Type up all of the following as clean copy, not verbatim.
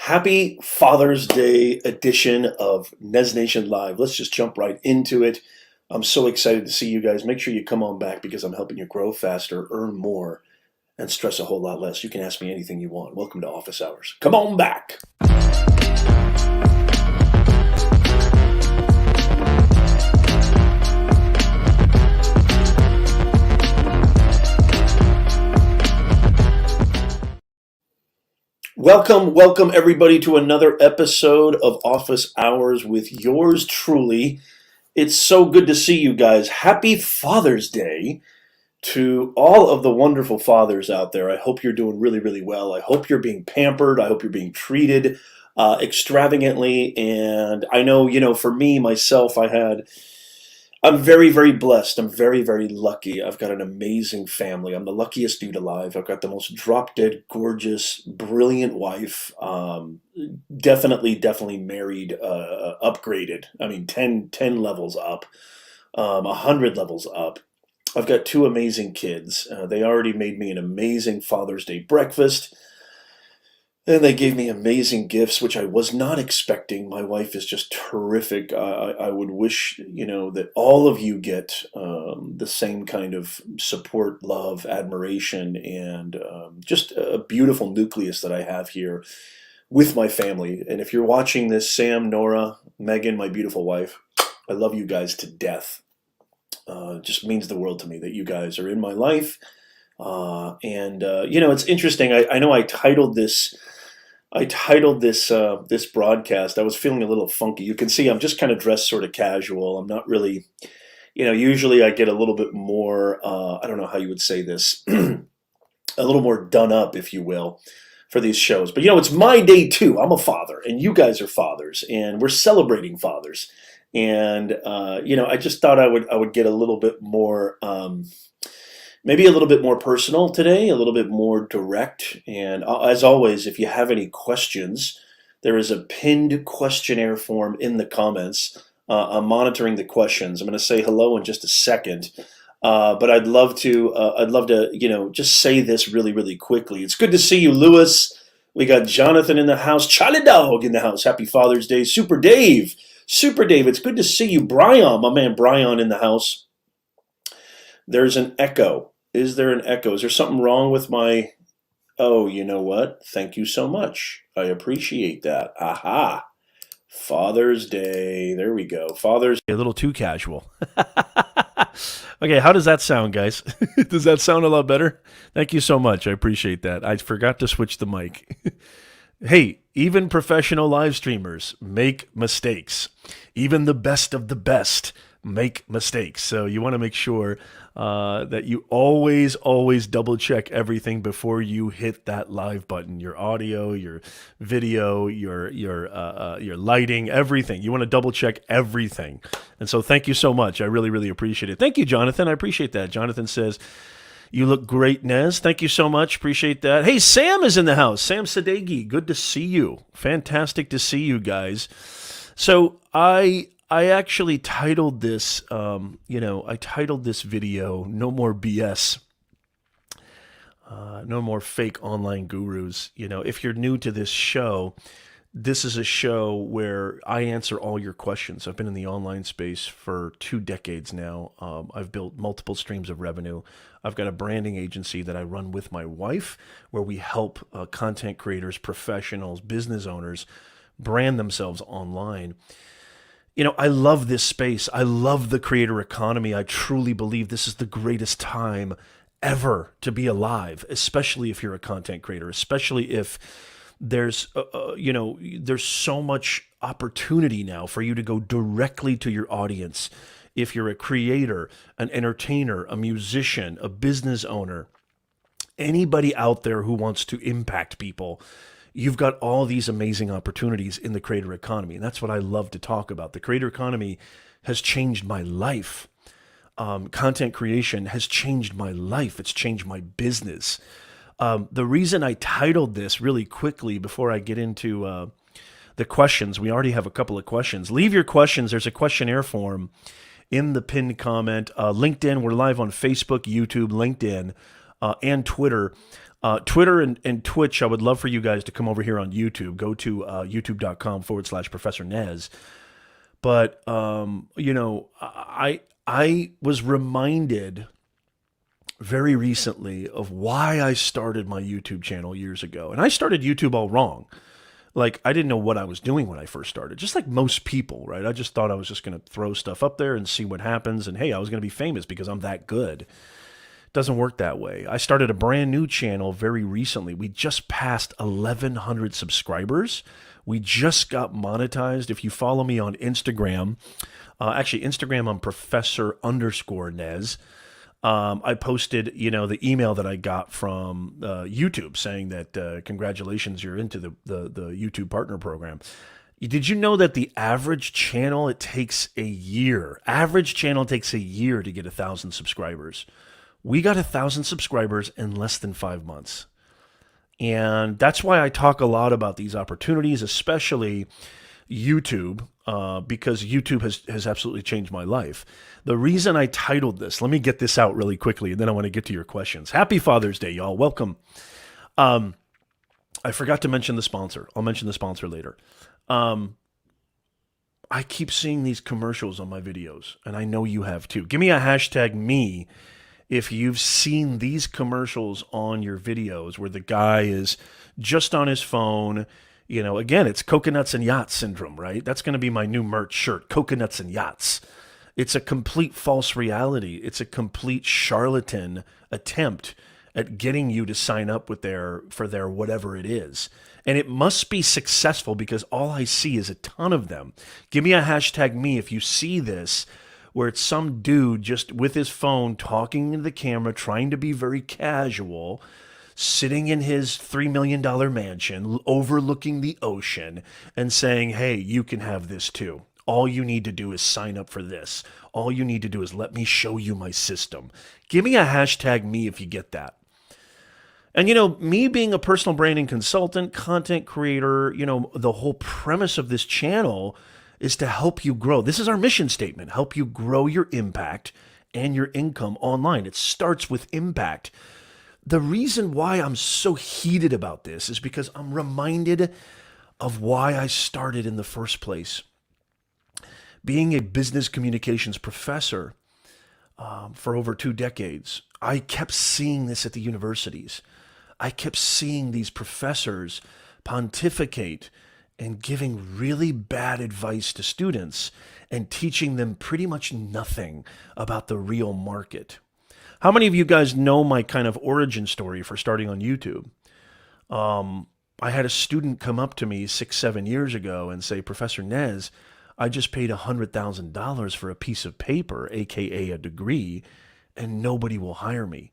Happy Father's Day edition of Nez Nation Live. Let's just jump right into it. I'm so excited to see you guys. Make sure you come on back because I'm helping you grow faster, earn more, and stress a whole lot less. You can ask me anything you want. Welcome to Office Hours. Come on back. Welcome everybody to another episode of Office Hours with yours truly. It's so good to see you guys. Happy Father's Day to all of the wonderful fathers out there. I hope you're doing really, really well. I hope you're being pampered. I hope you're being treated extravagantly. And I know, for me, myself, I'm very, very blessed. I'm very, very lucky. I've got an amazing family. I'm the luckiest dude alive. I've got the most drop-dead, gorgeous, brilliant wife. Definitely married, upgraded. I mean, 10 levels up, 100 levels up. I've got two amazing kids. They already made me an amazing Father's Day breakfast. And they gave me amazing gifts, which I was not expecting. My wife is just terrific. I would wish, that all of you get the same kind of support, love, admiration, and just a beautiful nucleus that I have here with my family. And if you're watching this, Sam, Nora, Megan, my beautiful wife, I love you guys to death. It just means the world to me that you guys are in my life. It's interesting. I know I titled this broadcast. I was feeling a little funky. You can see I'm just kind of dressed sort of casual. I'm not really, usually I get a little bit more, I don't know how you would say this, a little more done up, if you will, for these shows. But it's my day too. I'm a father, and you guys are fathers, and we're celebrating fathers. And I just thought I would get a little bit more. Maybe a little bit more personal today, a little bit more direct. And as always, if you have any questions, there is a pinned questionnaire form in the comments. I'm monitoring the questions. I'm going to say hello in just a second. But I'd love to, just say this really, really quickly. It's good to see you, Lewis. We got Jonathan in the house. Charlie Dog in the house. Happy Father's Day. Super Dave. It's good to see you. Brian, my man Brian in the house. There's an echo. Is there an echo? Is there something wrong with my... Oh, you know what? Thank you so much. I appreciate that. Aha. Father's Day. There we go. Father's Day. A little too casual. Okay, how does that sound, guys? Does that sound a lot better? Thank you so much. I appreciate that. I forgot to switch the mic. Hey, even professional live streamers make mistakes. Even the best of the best make mistakes. So you want to make sure that you always double check everything before you hit that live button. Your audio, your video, your lighting, everything. You want to double check everything. And so thank you so much. I really appreciate it. Thank you, Jonathan. I appreciate that. Jonathan says, "You look great, Nez." Thank you so much. Appreciate that. Hey, Sam is in the house. Sam Sadeghi. Good to see you. Fantastic to see you guys. So I actually titled this, I titled this video, "No More BS, No More Fake Online Gurus." If you're new to this show, this is a show where I answer all your questions. I've been in the online space for 2 decades now. I've built multiple streams of revenue. I've got a branding agency that I run with my wife where we help content creators, professionals, business owners brand themselves online. I love this space. I love the creator economy. I truly believe this is the greatest time ever to be alive, especially if you're a content creator, especially if there's so much opportunity now for you to go directly to your audience. If you're a creator, an entertainer, a musician, a business owner, anybody out there who wants to impact people, you've got all these amazing opportunities in the creator economy. And that's what I love to talk about. The creator economy has changed my life. Content creation has changed my life. It's changed my business. The reason I titled this really quickly before I get into the questions, we already have a couple of questions. Leave your questions. There's a questionnaire form in the pinned comment. LinkedIn, we're live on Facebook, YouTube, LinkedIn. and Twitter. Twitter and Twitch, I would love for you guys to come over here on YouTube. Go to youtube.com/Professor Nez. But, I was reminded very recently of why I started my YouTube channel years ago. And I started YouTube all wrong. Like, I didn't know what I was doing when I first started, just like most people, right? I just thought I was just going to throw stuff up there and see what happens. And hey, I was going to be famous because I'm that good. It doesn't work that way. I started a brand new channel very recently. We just passed 1,100 subscribers. We just got monetized. If you follow me on Instagram, Instagram, I'm Professor_Nez. I posted, the email that I got from YouTube saying that congratulations, you're into the YouTube Partner Program. Did you know that the average channel, it takes a year? Average channel takes a year to get 1,000 subscribers. We got 1,000 subscribers in less than 5 months. And that's why I talk a lot about these opportunities, especially YouTube, because YouTube has absolutely changed my life. The reason I titled this, let me get this out really quickly, and then I want to get to your questions. Happy Father's Day, y'all. Welcome. I forgot to mention the sponsor. I'll mention the sponsor later. I keep seeing these commercials on my videos, and I know you have too. Give me a hashtag me if you've seen these commercials on your videos where the guy is just on his phone. Again, it's coconuts and yachts syndrome, right? That's going to be my new merch shirt, coconuts and yachts. It's a complete false reality. It's a complete charlatan attempt at getting you to sign up for their whatever it is. And it must be successful because all I see is a ton of them. Give me a hashtag me if you see this, where it's some dude just with his phone talking into the camera, trying to be very casual, sitting in his $3 million mansion, overlooking the ocean, and saying, hey, you can have this too. All you need to do is sign up for this. All you need to do is let me show you my system. Give me a hashtag me if you get that. And, me being a personal branding consultant, content creator, the whole premise of this channel is to help you grow. This is our mission statement, help you grow your impact and your income online. It starts with impact. The reason why I'm so heated about this is because I'm reminded of why I started in the first place. Being a business communications professor for over 2 decades, I kept seeing this at the universities. I kept seeing these professors pontificate and giving really bad advice to students and teaching them pretty much nothing about the real market. How many of you guys know my kind of origin story for starting on YouTube? I had a student come up to me 6-7 years ago and say, Professor Nez, I just paid $100,000 for a piece of paper, aka a degree, and nobody will hire me.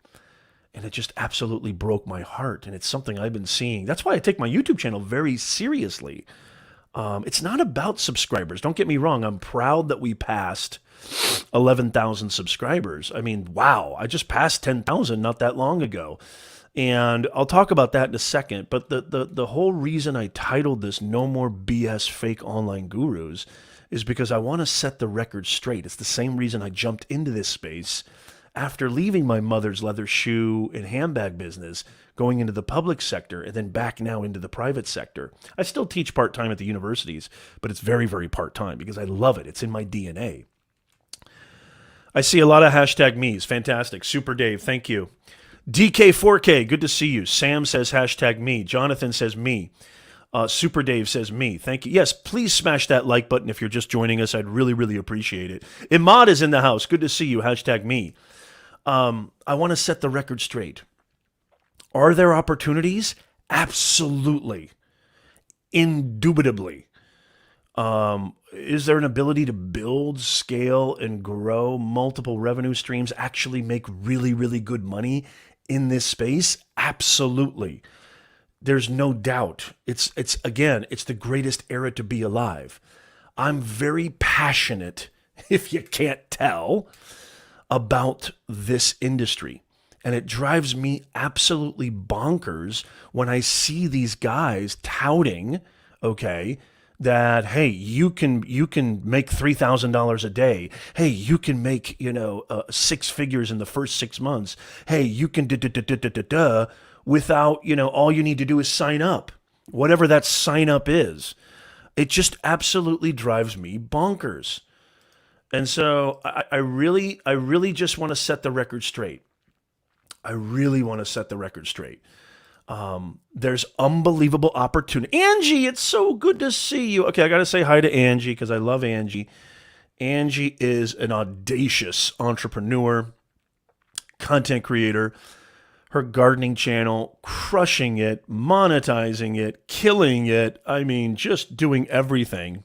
And it just absolutely broke my heart. And it's something I've been seeing. That's why I take my YouTube channel very seriously. It's not about subscribers. Don't get me wrong. I'm proud that we passed 11,000 subscribers. I mean, wow. I just passed 10,000 not that long ago. And I'll talk about that in a second. But the whole reason I titled this No More BS Fake Online Gurus is because I want to set the record straight. It's the same reason I jumped into this space after leaving my mother's leather shoe and handbag business, going into the public sector, and then back now into the private sector. I still teach part-time at the universities, but it's very, very part-time because I love it. It's in my DNA. I see a lot of hashtag me's. Fantastic. Super Dave, thank you. DK4K, good to see you. Sam says hashtag me. Jonathan says me. Super Dave says me. Thank you. Yes, please smash that like button if you're just joining us. I'd really, really appreciate it. Imad is in the house. Good to see you. Hashtag me. I want to set the record straight. Are there opportunities? Absolutely. Indubitably. Is there an ability to build, scale, and grow multiple revenue streams, actually make really, really good money in this space? Absolutely. There's no doubt. It's the greatest era to be alive. I'm very passionate, if you can't tell, about this industry. And it drives me absolutely bonkers when I see these guys touting, that, hey, you can make $3,000 a day. Hey, you can make, six figures in the first 6 months. Hey, you can without, all you need to do is sign up, whatever that sign up is. It just absolutely drives me bonkers. And so I really just want to set the record straight. I really want to set the record straight. There's unbelievable opportunity. Angie, it's so good to see you. Okay, I got to say hi to Angie because I love Angie. Angie is an audacious entrepreneur, content creator. Her gardening channel, crushing it, monetizing it, killing it. I mean, just doing everything.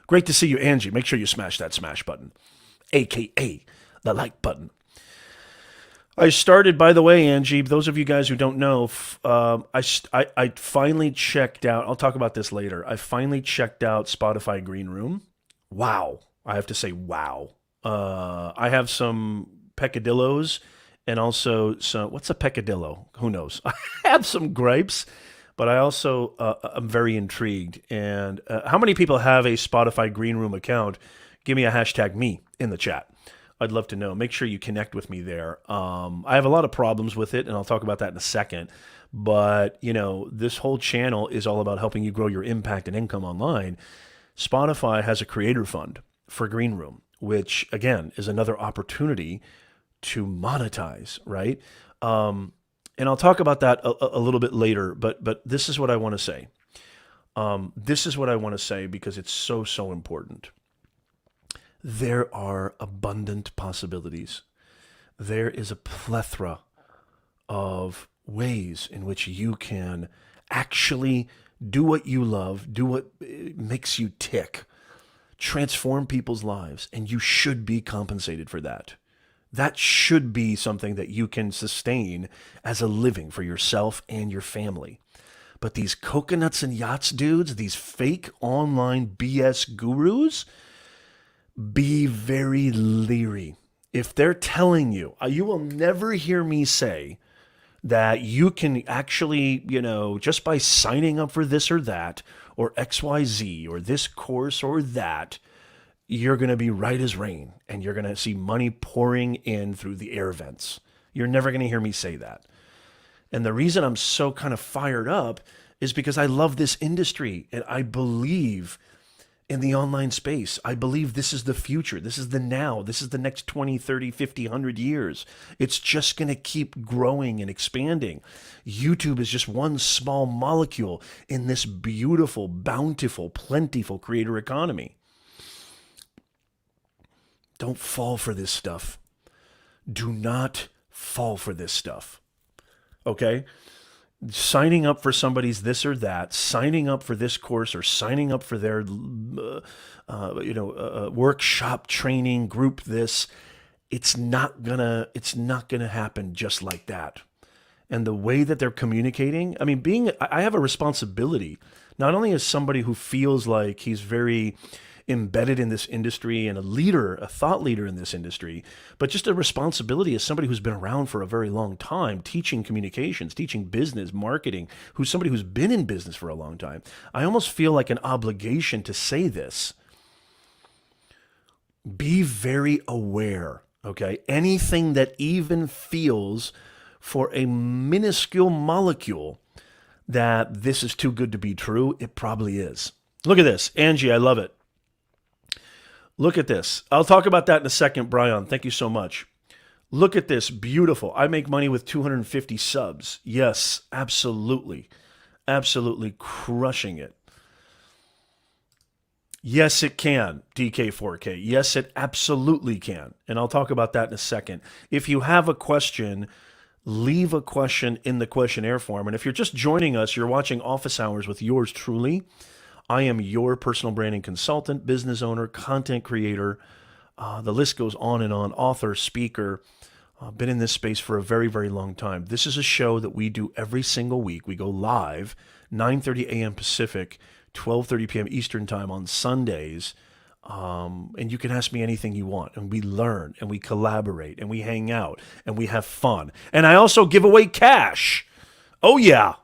Great to see you, Angie. Make sure you smash that smash button, AKA the like button. I started, by the way, Angie. Those of you guys who don't know, I finally checked out. I'll talk about this later. I finally checked out Spotify Greenroom. Wow, I have to say, wow. I have some peccadillos and also some. What's a peccadillo? Who knows? I have some gripes, but I also am very intrigued. And how many people have a Spotify Greenroom account? Give me a hashtag me in the chat. I'd love to know. Make sure you connect with me there. I have a lot of problems with it, and I'll talk about that in a second. But, this whole channel is all about helping you grow your impact and income online. Spotify has a creator fund for Greenroom, which, again, is another opportunity to monetize, right? And I'll talk about that a little bit later, but this is what I want to say. This is what I want to say because it's so, so important. There are abundant possibilities. There is a plethora of ways in which you can actually do what you love, do what makes you tick, transform people's lives, and you should be compensated for that. That should be something that you can sustain as a living for yourself and your family. But these coconuts and yachts dudes, these fake online BS gurus, be very leery. If they're telling you, you will never hear me say that you can actually, just by signing up for this or that, or XYZ, or this course or that, you're going to be right as rain and you're going to see money pouring in through the air vents. You're never going to hear me say that. And the reason I'm so kind of fired up is because I love this industry and I believe in the online space. I believe this is the future. This is the now. This is the next 20, 30, 50, 100 years. It's just going to keep growing and expanding. YouTube is just one small molecule in this beautiful, bountiful, plentiful creator economy. Don't fall for this stuff. Do not fall for this stuff. Okay? Signing up for somebody's this or that, signing up for this course or signing up for their workshop training group this, it's not gonna happen just like that. And the way that they're communicating, I mean, I have a responsibility, not only as somebody who feels like he's very embedded in this industry and a thought leader in this industry, but just a responsibility as somebody who's been around for a very long time, teaching communications, teaching business, marketing, who's somebody who's been in business for a long time. I almost feel like an obligation to say this. Be very aware, okay? Anything that even feels for a minuscule molecule that this is too good to be true, it probably is. Look at this. Angie, I love it. Look at this. I'll talk about that in a second, Brian. Thank you so much. Look at this. Beautiful. I make money with 250 subs. Yes, absolutely. Absolutely crushing it. Yes, it can, DK4K. Yes, it absolutely can. And I'll talk about that in a second. If you have a question, leave a question in the questionnaire form. And if you're just joining us, you're watching Office Hours with yours truly. I am your personal branding consultant, business owner, content creator. The list goes on and on. Author, speaker. Been in this space for a very, very long time. This is a show that we do every single week. We go live, 9:30 a.m. Pacific, 12:30 p.m. Eastern Time on Sundays. And you can ask me anything you want. And we learn, and we collaborate, and we hang out, and we have fun. And I also give away cash. Oh, yeah.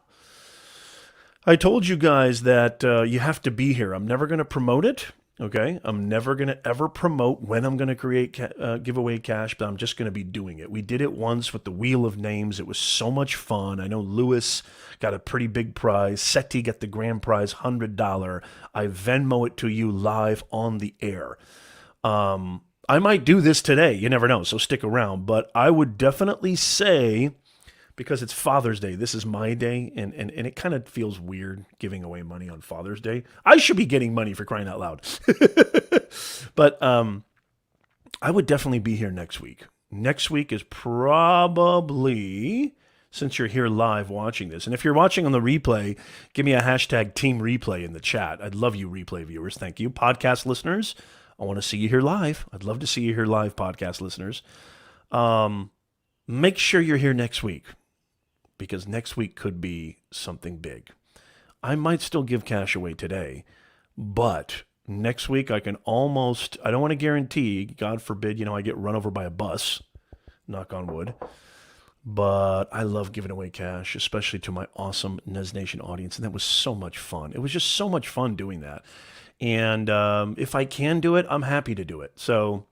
I told you guys that you have to be here. I'm never going to promote it. Okay, I'm never going to ever promote when I'm going to create give away cash, but I'm just going to be doing it. We did it once with the Wheel of Names. It was so much fun. I know Lewis got a pretty big prize. Seti got the grand prize, $100. I Venmo it to you live on the air. I might do this today. You never know, so stick around. But I would definitely say, because it's Father's Day, this is my day, and it kind of feels weird giving away money on Father's Day. I should be getting money, for crying out loud. But I would definitely be here next week. Next week is probably, since you're here live watching this, and if you're watching on the replay, give me a hashtag Team Replay in the chat. I'd love you, replay viewers. Thank you. Podcast listeners, I want to see you here live. I'd love to see you here live, podcast listeners. Make sure you're here next week, because next week could be something big. I might still give cash away today, but next week I can almost, I don't want to guarantee, God forbid, I get run over by a bus, knock on wood, but I love giving away cash, especially to my awesome Nez Nation audience, and that was so much fun. It was just so much fun doing that. And if I can do it, I'm happy to do it. So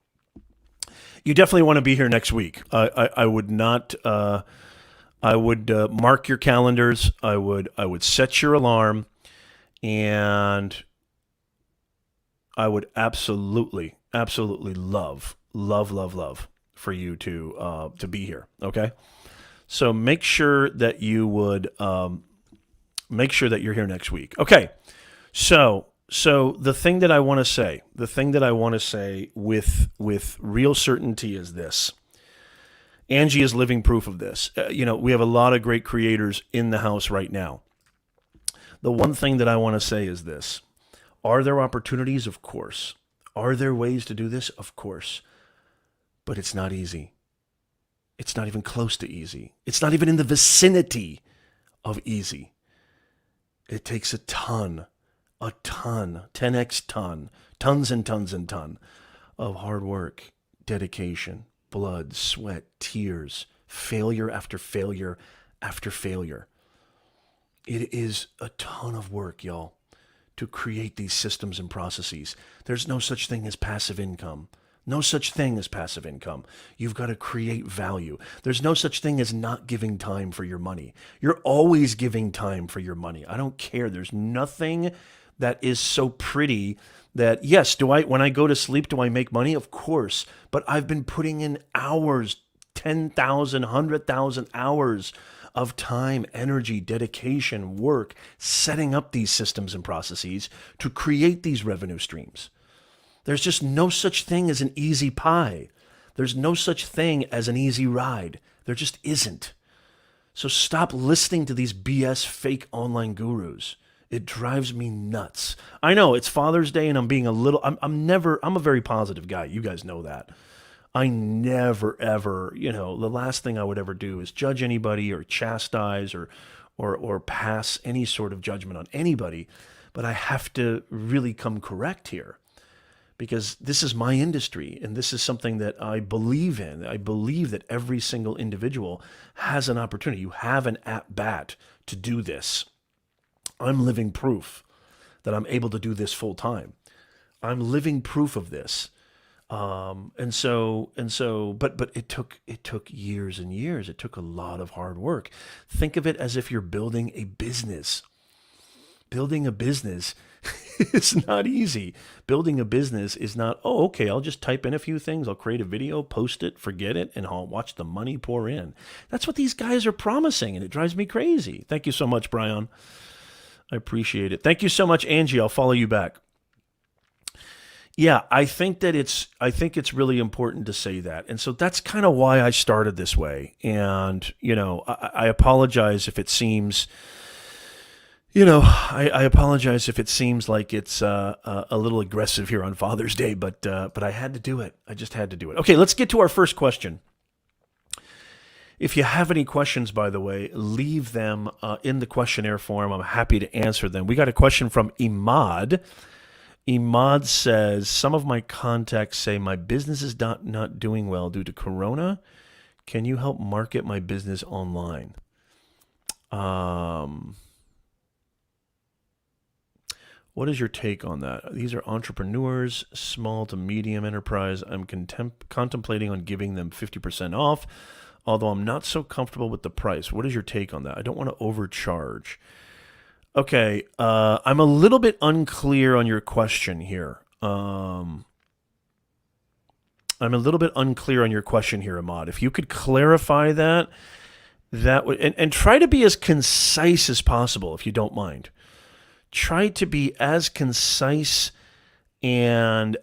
you definitely want to be here next week. I would not... I would mark your calendars. I would set your alarm, and I would absolutely love for you to be here. Okay, so make sure that you would make sure that you're here next week. Okay, so the thing that I want to say with real certainty is this. Angie is living proof of this. We have a lot of great creators in the house right now. The one thing that I want to say is this. Are there opportunities? Of course. Are there ways to do this? Of course. But it's not easy. It's not even close to easy. It's not even in the vicinity of easy. It takes a ton, 10x ton, tons and tons and tons of hard work, dedication, blood, sweat, tears, failure after failure after failure. It is a ton of work, y'all, to create these systems and processes. There's no such thing as passive income. No such thing as passive income. You've got to create value. There's no such thing as not giving time for your money. You're always giving time for your money. I don't care. There's nothing that is so pretty that, yes, when I go to sleep, do I make money? Of course. But I've been putting in hours, 10,000, 100,000 hours of time, energy, dedication, work, setting up these systems and processes to create these revenue streams. There's just no such thing as an easy pie. There's no such thing as an easy ride. There just isn't. So stop listening to these BS fake online gurus. It drives me nuts. I know it's Father's Day and I'm being I'm a very positive guy. You guys know that. I never, ever, the last thing I would ever do is judge anybody or chastise or pass any sort of judgment on anybody. But I have to really come correct here because this is my industry and this is something that I believe in. I believe that every single individual has an opportunity. You have an at-bat to do this. I'm living proof that I'm able to do this full time. I'm living proof of this. But it took years and years. It took a lot of hard work. Think of it as if you're building a business. Building a business is not easy. Building a business is not, okay, I'll just type in a few things. I'll create a video, post it, forget it, and I'll watch the money pour in. That's what these guys are promising, and it drives me crazy. Thank you so much, Brian. I appreciate it. Thank you so much, Angie. I'll follow you back. Yeah, I think it's really important to say that. And so that's kind of why I started this way. And, I apologize if it seems, I apologize if it seems like it's a little aggressive here on Father's Day, but I had to do it. I just had to do it. Okay, let's get to our first question. If you have any questions, by the way, leave them in the questionnaire form. I'm happy to answer them. We got a question from Imad. Imad says, some of my contacts say my business is not doing well due to Corona. Can you help market my business online? What is your take on that? These are entrepreneurs, small to medium enterprise. I'm contemplating on giving them 50% off, although I'm not so comfortable with the price. What is your take on that? I don't want to overcharge. Okay, I'm a little bit unclear on your question here. I'm a little bit unclear on your question here, Ahmad. If you could clarify that, that would, and try to be as concise as possible, if you don't mind. Try to be as concise and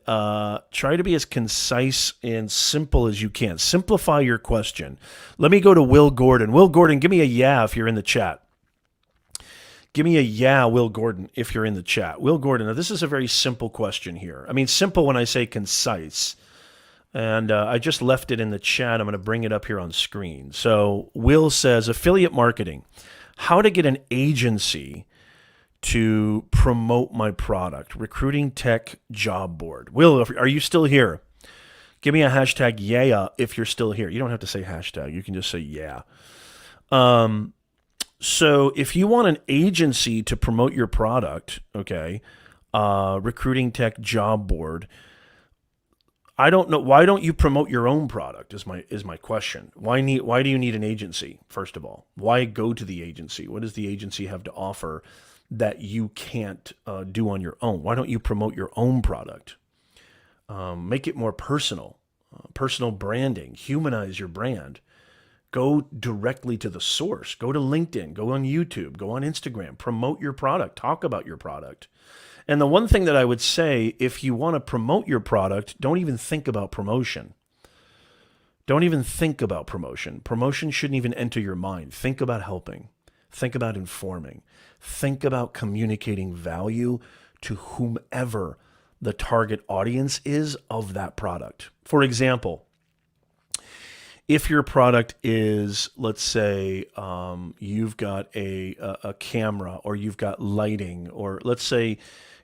simple as you can. Simplify your question. Let me go to Will Gordon. Will Gordon, give me a yeah if you're in the chat. Give me a yeah, Will Gordon, if you're in the chat. Will Gordon, now this is a very simple question here. I mean, simple when I say concise. And I just left it in the chat. I'm going to bring it up here on screen. So Will says, affiliate marketing, how to get an agency to promote my product, recruiting tech job board. Will, are you still here? Give me a hashtag yeah if you're still here. You don't have to say hashtag. You can just say yeah. So if you want an agency to promote your product, okay, recruiting tech job board, I don't know. Why don't you promote your own product is my question. Why do you need an agency, first of all? Why go to the agency? What does the agency have to offer that you can't do on your own? Why don't you promote your own product? Make it more personal, personal branding, humanize your brand. Go directly to the source. Go to LinkedIn, go on YouTube, go on Instagram, promote your product, talk about your product. And the one thing that I would say, if you want to promote your product, don't even think about promotion. Don't even think about promotion. Promotion shouldn't even enter your mind. Think about helping. Think about informing. Think about communicating value to whomever the target audience is of that product. For example, if your product is, let's say, you've got a camera, or you've got lighting, or let's say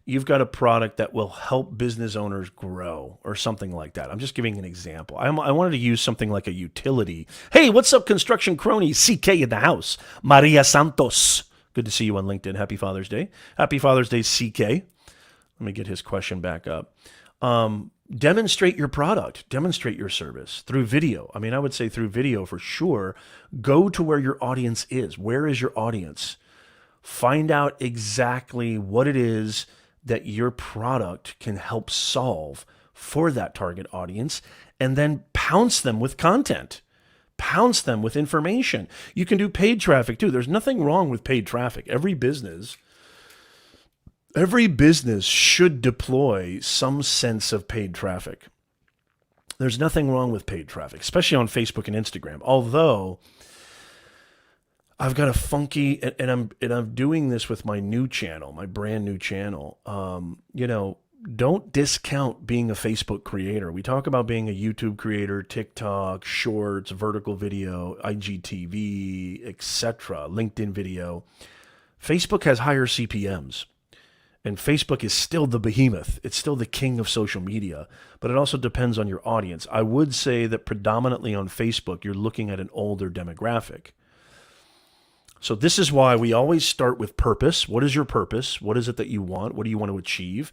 you've got a product that will help business owners grow or something like that. I'm just giving an example. I wanted to use something like a utility. Hey, what's up, construction crony? CK in the house. Maria Santos. Good to see you on LinkedIn. Happy Father's Day. Happy Father's Day, CK. Let me get his question back up. Demonstrate your product, demonstrate your service through video. I mean, I would say through video for sure. Go to where your audience is. Where is your audience? Find out exactly what it is that your product can help solve for that target audience, and then pounce them with content. Pounce them with information. You can do paid traffic too. There's nothing wrong with paid traffic. Every business should deploy some sense of paid traffic. There's nothing wrong with paid traffic, especially on Facebook and Instagram. Although I've got a funky, and I'm doing this with my new channel, my brand new channel. Don't discount being a Facebook creator. We talk about being a YouTube creator, TikTok, Shorts, vertical video, IGTV, etc., LinkedIn video. Facebook has higher CPMs. And Facebook is still the behemoth. It's still the king of social media, but it also depends on your audience. I would say that predominantly on Facebook, you're looking at an older demographic. So this is why we always start with purpose. What is your purpose? What is it that you want? What do you want to achieve?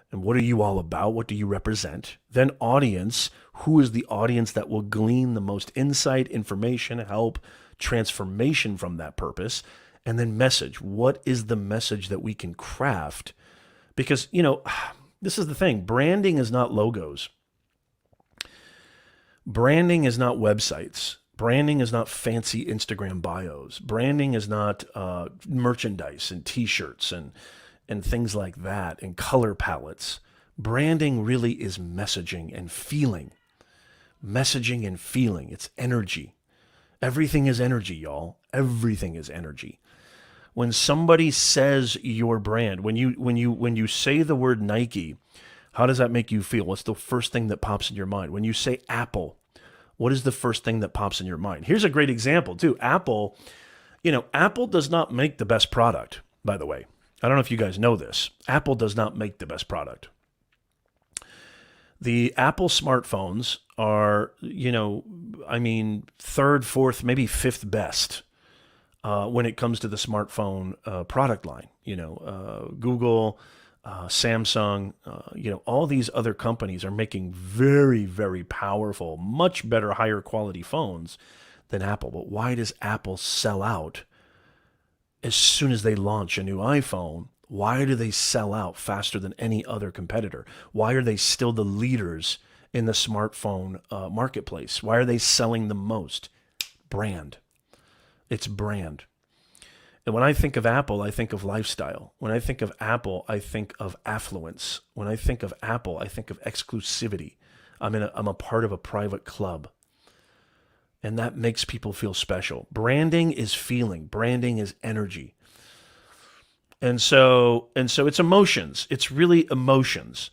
And what are you all about? What do you represent? Then audience. Who is the audience that will glean the most insight, information, help, transformation from that purpose? And then message. What is the message that we can craft? Because, this is the thing. Branding is not logos. Branding is not websites. Branding is not fancy Instagram bios. Branding is not merchandise and T-shirts and things like that and color palettes. Branding really is messaging and feeling. Messaging and feeling. It's energy. Everything is energy, y'all. Everything is energy. When somebody says your brand, when you say the word Nike, how does that make you feel? What's the first thing that pops in your mind? When you say Apple, what is the first thing that pops in your mind? Here's a great example too. Apple does not make the best product, by the way. I don't know if you guys know this. Apple does not make the best product. The Apple smartphones are, third, fourth, maybe fifth best when it comes to the smartphone product line. Google, Samsung, all these other companies are making very, very powerful, much better, higher quality phones than Apple. But why does Apple sell out as soon as they launch a new iPhone? Why do they sell out faster than any other competitor? Why are they still the leaders in the smartphone marketplace? Why are they selling the most? Brand. It's brand. And when I think of Apple, I think of lifestyle. When I think of Apple, I think of affluence. When I think of Apple, I think of exclusivity. I'm a part of a private club. And that makes people feel special. Branding is feeling. Branding is energy. And so it's emotions. It's really emotions.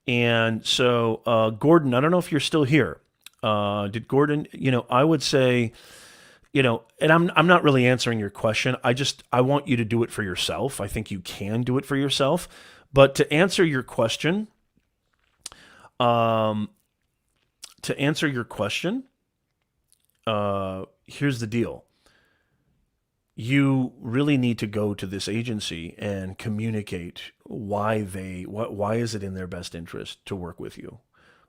And so Gordon, I don't know if you're still here. Did Gordon, I would say, and I'm not really answering your question. I want you to do it for yourself. I think you can do it for yourself. But to answer your question, here's the deal. You really need to go to this agency and communicate why is it in their best interest to work with you?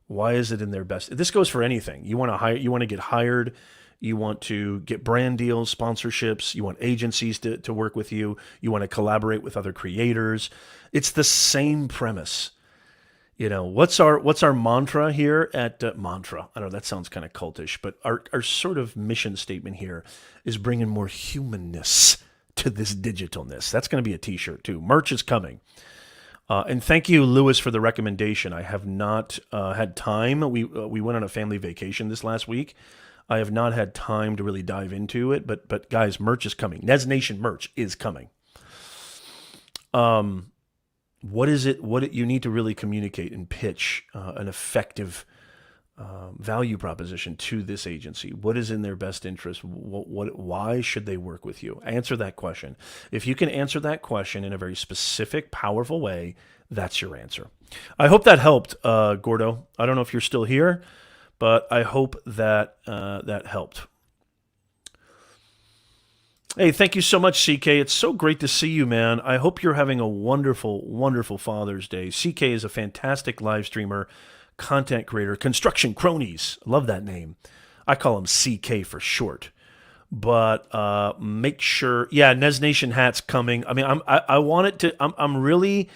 Why is it in their best? This goes for anything. You want to get hired. You want to get brand deals, sponsorships. You want agencies to work with you. You want to collaborate with other creators. It's the same premise. What's our mantra here at mantra? I don't know, that sounds kind of cultish, but our sort of mission statement here is bringing more humanness to this digitalness. That's going to be a t-shirt too. Merch is coming. And thank you, Lewis, for the recommendation. I have not had time. We went on a family vacation this last week. I have not had time to really dive into it, but guys, merch is coming. Nez Nation merch is coming. What is it? What you need to really communicate and pitch an effective value proposition to this agency? What is in their best interest? Why should they work with you? Answer that question. If you can answer that question in a very specific, powerful way, that's your answer. I hope that helped, Gordo. I don't know if you're still here, but I hope that that helped. Hey, thank you so much, CK. It's so great to see you, man. I hope you're having a wonderful, wonderful Father's Day. CK is a fantastic live streamer, content creator, construction cronies. I love that name. I call him CK for short. But make sure, Nez Nation hat's coming. I mean, I want it to. I'm really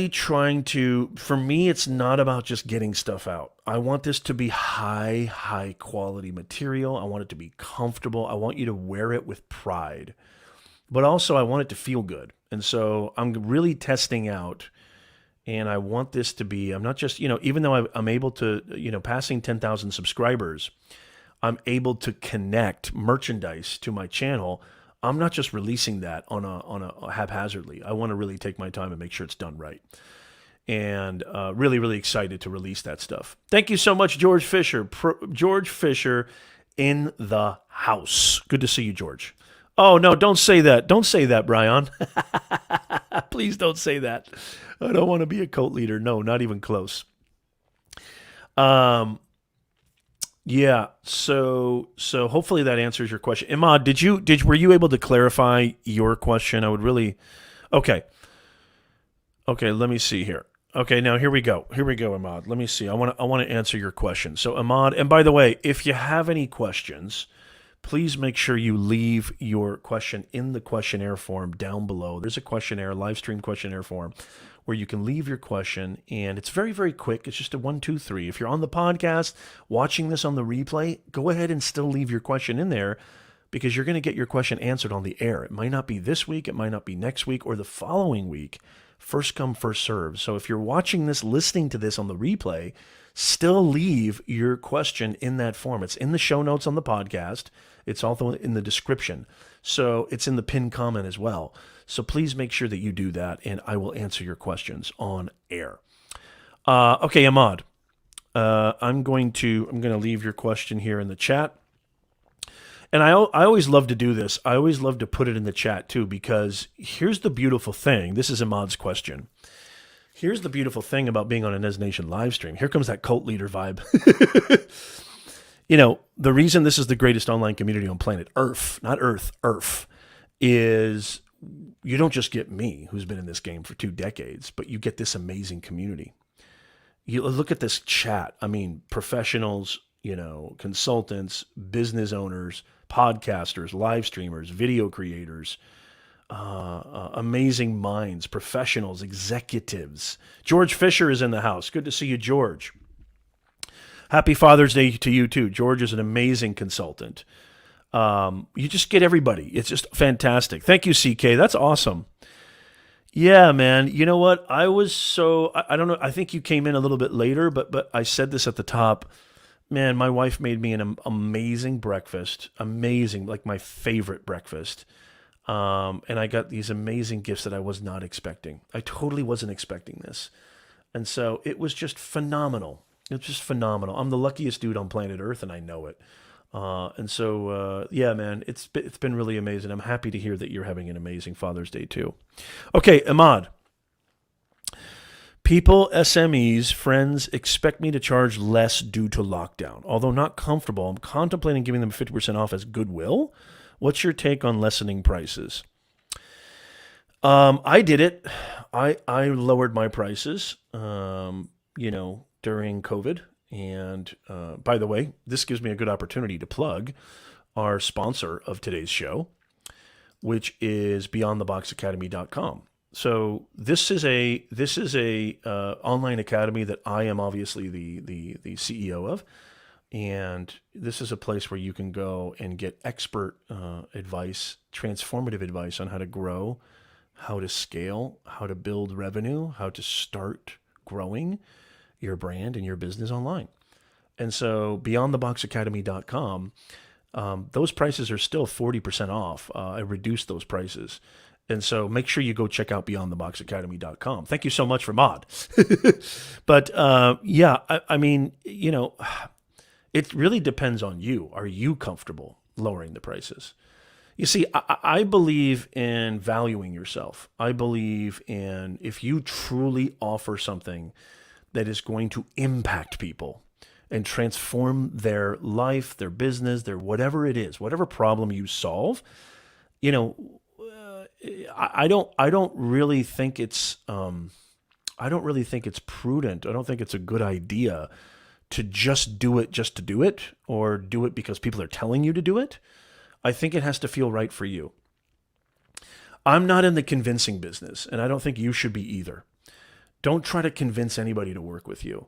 trying to. For me, it's not about just getting stuff out. I want this to be high quality material. I want it to be comfortable. I want you to wear it with pride. But also, I want it to feel good. And so I'm really testing out. And I want this to be, I'm not just, even though I'm able to, passing 10,000 subscribers, I'm able to connect merchandise to my channel. I'm not just releasing that on a haphazardly. I want to really take my time and make sure it's done right. And really, really excited to release that stuff. Thank you so much, George Fisher. George Fisher in the house. Good to see you, George. Oh, no, don't say that. Don't say that, Brian. Please don't say that. I don't want to be a cult leader. No, not even close. So hopefully that answers your question. Imad, were you able to clarify your question? I would really. Okay, let me see here. Okay, now here we go, Imad. Let me see. I want to answer your question. So Imad, and by the way, if you have any questions, please make sure you leave your question in the questionnaire form down below. There's a questionnaire, live stream questionnaire form, where you can leave your question, and it's very, very quick. It's just a 1, 2, 3. If you're on the podcast, watching this on the replay, go ahead and still leave your question in there, because you're going to get your question answered on the air. It might not be this week, it might not be next week, or the following week. First come, first serve. So if you're watching this, listening to this on the replay, still leave your question in that form. It's in the show notes on the podcast. It's also in the description. So it's in the pinned comment as well. So please make sure that you do that, and I will answer your questions on air. Okay, Ahmad, I'm going to leave your question here in the chat. And I always love to do this. I always love to put it in the chat too, because here's the beautiful thing. This is Ahmad's question. Here's the beautiful thing about being on a Nez Nation live stream. Here comes that cult leader vibe. The reason this is the greatest online community on planet Earth, not Earth, is you don't just get me, who's been in this game for 2 decades, but you get this amazing community. You look at this chat. I mean, professionals, consultants, business owners, podcasters, live streamers, video creators, amazing minds, professionals, executives. George Fisher is in the house. Good to see you, George. Happy Father's Day to you too. George is an amazing consultant. You just get everybody. It's just fantastic. Thank you, CK. That's awesome. Yeah, man. You know what? I don't know. I think you came in a little bit later, but I said this at the top. Man, my wife made me an amazing breakfast. Amazing, like my favorite breakfast. And I got these amazing gifts that I was not expecting. I totally wasn't expecting this. And so it was just phenomenal. It was just phenomenal. I'm the luckiest dude on planet Earth, and I know it. Yeah, man, it's been really amazing. I'm happy to hear that you're having an amazing Father's Day too. Okay, Ahmad. People, SMEs, friends expect me to charge less due to lockdown. Although not comfortable, I'm contemplating giving them 50% off as goodwill. What's your take on lessening prices? I did it. I lowered my prices, during COVID. And by the way, this gives me a good opportunity to plug our sponsor of today's show, which is beyondtheboxacademy.com. So this is a online academy that I am obviously the CEO of, and this is a place where you can go and get expert advice, transformative advice on how to grow, how to scale, how to build revenue, how to start growing your brand and your business online. And so beyondtheboxacademy.com, those prices are still 40% off. I reduced those prices. And so make sure you go check out beyondtheboxacademy.com. Thank you so much for Mod. But I mean, it really depends on you. Are you comfortable lowering the prices? You see, I believe in valuing yourself. I believe in if you truly offer something that is going to impact people and transform their life, their business, their whatever it is, whatever problem you solve, I don't really think it's prudent. I don't think it's a good idea to just do it or do it because people are telling you to do it. I think it has to feel right for you. I'm not in the convincing business, and I don't think you should be either. Don't try to convince anybody to work with you.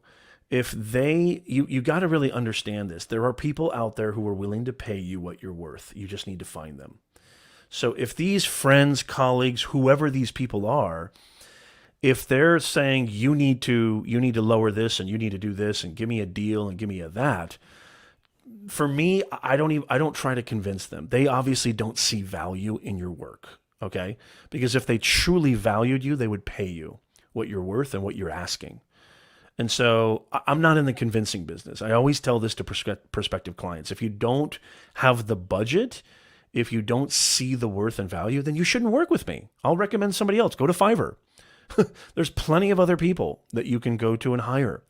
If you got to really understand this. There are people out there who are willing to pay you what you're worth. You just need to find them. So if these friends, colleagues, whoever these people are, if they're saying you need to lower this and you need to do this and give me a deal and give me a that, for me, I don't try to convince them. They obviously don't see value in your work, okay? Because if they truly valued you, they would pay you what you're worth and what you're asking. And so I'm not in the convincing business. I always tell this to prospective clients. If you don't have the budget, if you don't see the worth and value, then you shouldn't work with me. I'll recommend somebody else. Go to Fiverr. There's plenty of other people that you can go to and hire.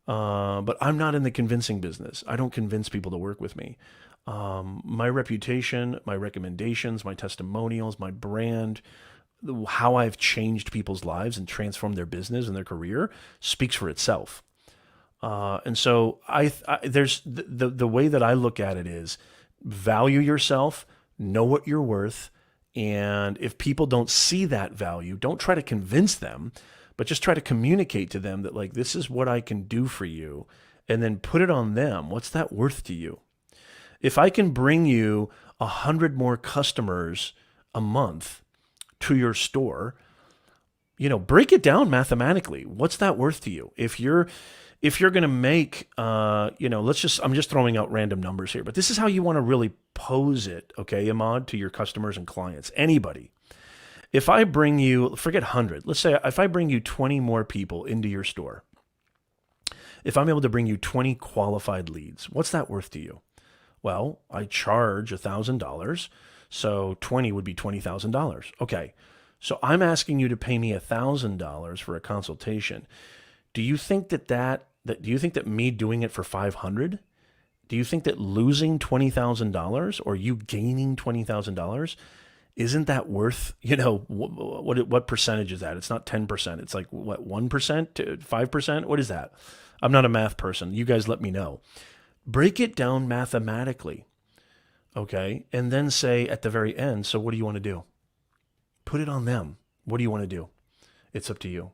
But I'm not in the convincing business. I don't convince people to work with me. My reputation, my recommendations, my testimonials, my brand, how I've changed people's lives and transformed their business and their career speaks for itself. And so there's the way that I look at it is value yourself, know what you're worth. And if people don't see that value, don't try to convince them, but just try to communicate to them that like, this is what I can do for you. And then put it on them. What's that worth to you? If I can bring you 100 more customers a month to your store, break it down mathematically. What's that worth to you? If you're going to make, I'm just throwing out random numbers here, but this is how you want to really pose it, okay, Ahmad, to your customers and clients, anybody. If I bring you, forget 100, let's say if I bring you 20 more people into your store, if I'm able to bring you 20 qualified leads, what's that worth to you? Well, I charge $1,000, so 20 would be $20,000. Okay, so I'm asking you to pay me $1,000 for a consultation. Do you think that me doing it for $500? Do you think that losing $20,000 or you gaining $20,000 Isn't that worth, what percentage is that? It's not 10%. It's like, what, 1% to 5%? What is that? I'm not a math person. You guys let me know. Break it down mathematically, okay? And then say at the very end, so what do you want to do? Put it on them. What do you want to do? It's up to you.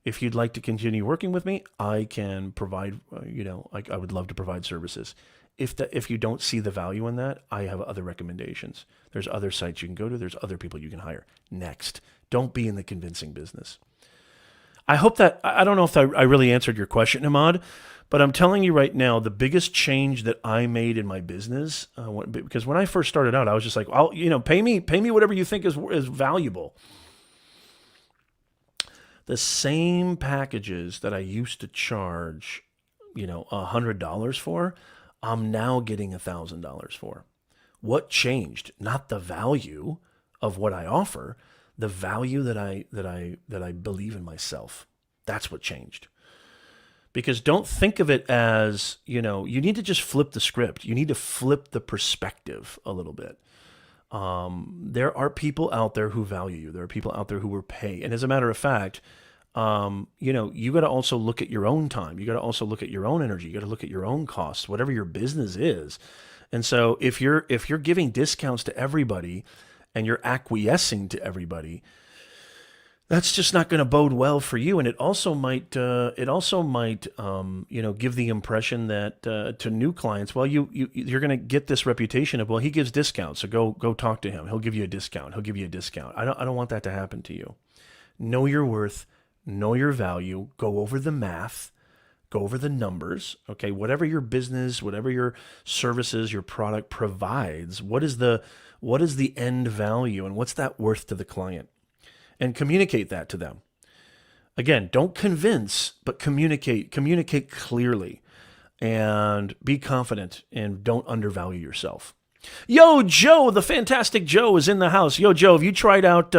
If you'd like to continue working with me, I can provide, I would love to provide services. If you don't see the value in that, I have other recommendations. There's other sites you can go to. There's other people you can hire. Next. Don't be in the convincing business. I hope that, I don't know if I really answered your question, Ahmad, but I'm telling you right now, the biggest change that I made in my business, because when I first started out, I was just like, pay me whatever you think is valuable. The same packages that I used to charge, $100 for, I'm now getting $1,000 for. What changed? Not the value of what I offer, the value that I believe in myself. That's what changed. Because don't think of it as, you need to just flip the script. You need to flip the perspective a little bit. There are people out there who value you. There are people out there who will pay. And as a matter of fact, you got to also look at your own time. You got to also look at your own energy. You got to look at your own costs, whatever your business is. And so if you're giving discounts to everybody and you're acquiescing to everybody, that's just not going to bode well for you. And it also might give the impression that to new clients, well, you're going to get this reputation of, well, he gives discounts, so go talk to him. He'll give you a discount. He'll give you a discount. I don't want that to happen to you. Know your worth. Know your value. Go over the math. Go over the numbers. Okay, whatever your business, whatever your services, your product provides, what is the end value, and what's that worth to the client? And communicate that to them. Again, don't convince, but communicate. Communicate clearly, and be confident, and don't undervalue yourself. Yo, Joe, the fantastic Joe is in the house. Yo, Joe, have you tried out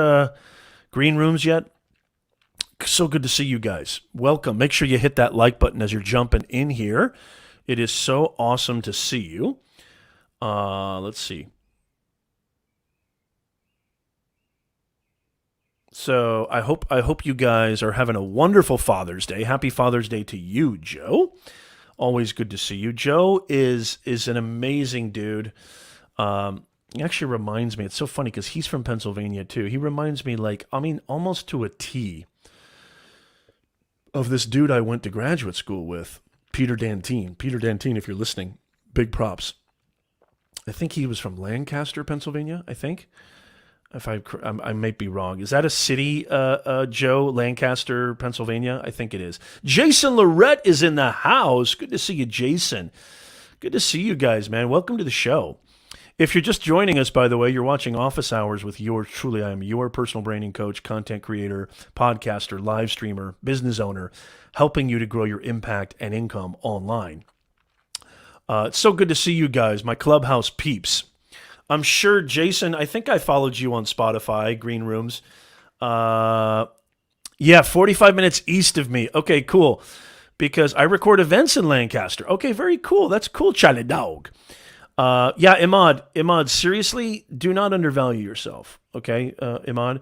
Green Rooms yet? So good to see you guys. Welcome. Make sure you hit that like button as you're jumping in here. It is so awesome to see you. Let's see. So I hope you guys are having a wonderful Father's Day. Happy Father's Day to you, Joe. Always good to see you. Joe is an amazing dude. He actually reminds me, it's so funny because he's from Pennsylvania too. He reminds me almost to a T of this dude I went to graduate school with, Peter Dantine. Peter Dantine, if you're listening, big props. I think he was from Lancaster, Pennsylvania, I think. If I might be wrong. Is that a city, Joe? Lancaster, Pennsylvania? I think it is. Jason Lorette is in the house. Good to see you, Jason. Good to see you guys, man. Welcome to the show. If you're just joining us, by the way, you're watching Office Hours with yours truly. I am your personal branding coach, content creator, podcaster, live streamer, business owner, helping you to grow your impact and income online. It's so good to see you guys, my Clubhouse peeps. I'm sure, Jason, I think I followed you on Spotify, Green Rooms. 45 minutes east of me. Okay, cool. Because I record events in Lancaster. Okay, very cool. That's cool, Charlie Dog. Imad, seriously, do not undervalue yourself, okay, Imad?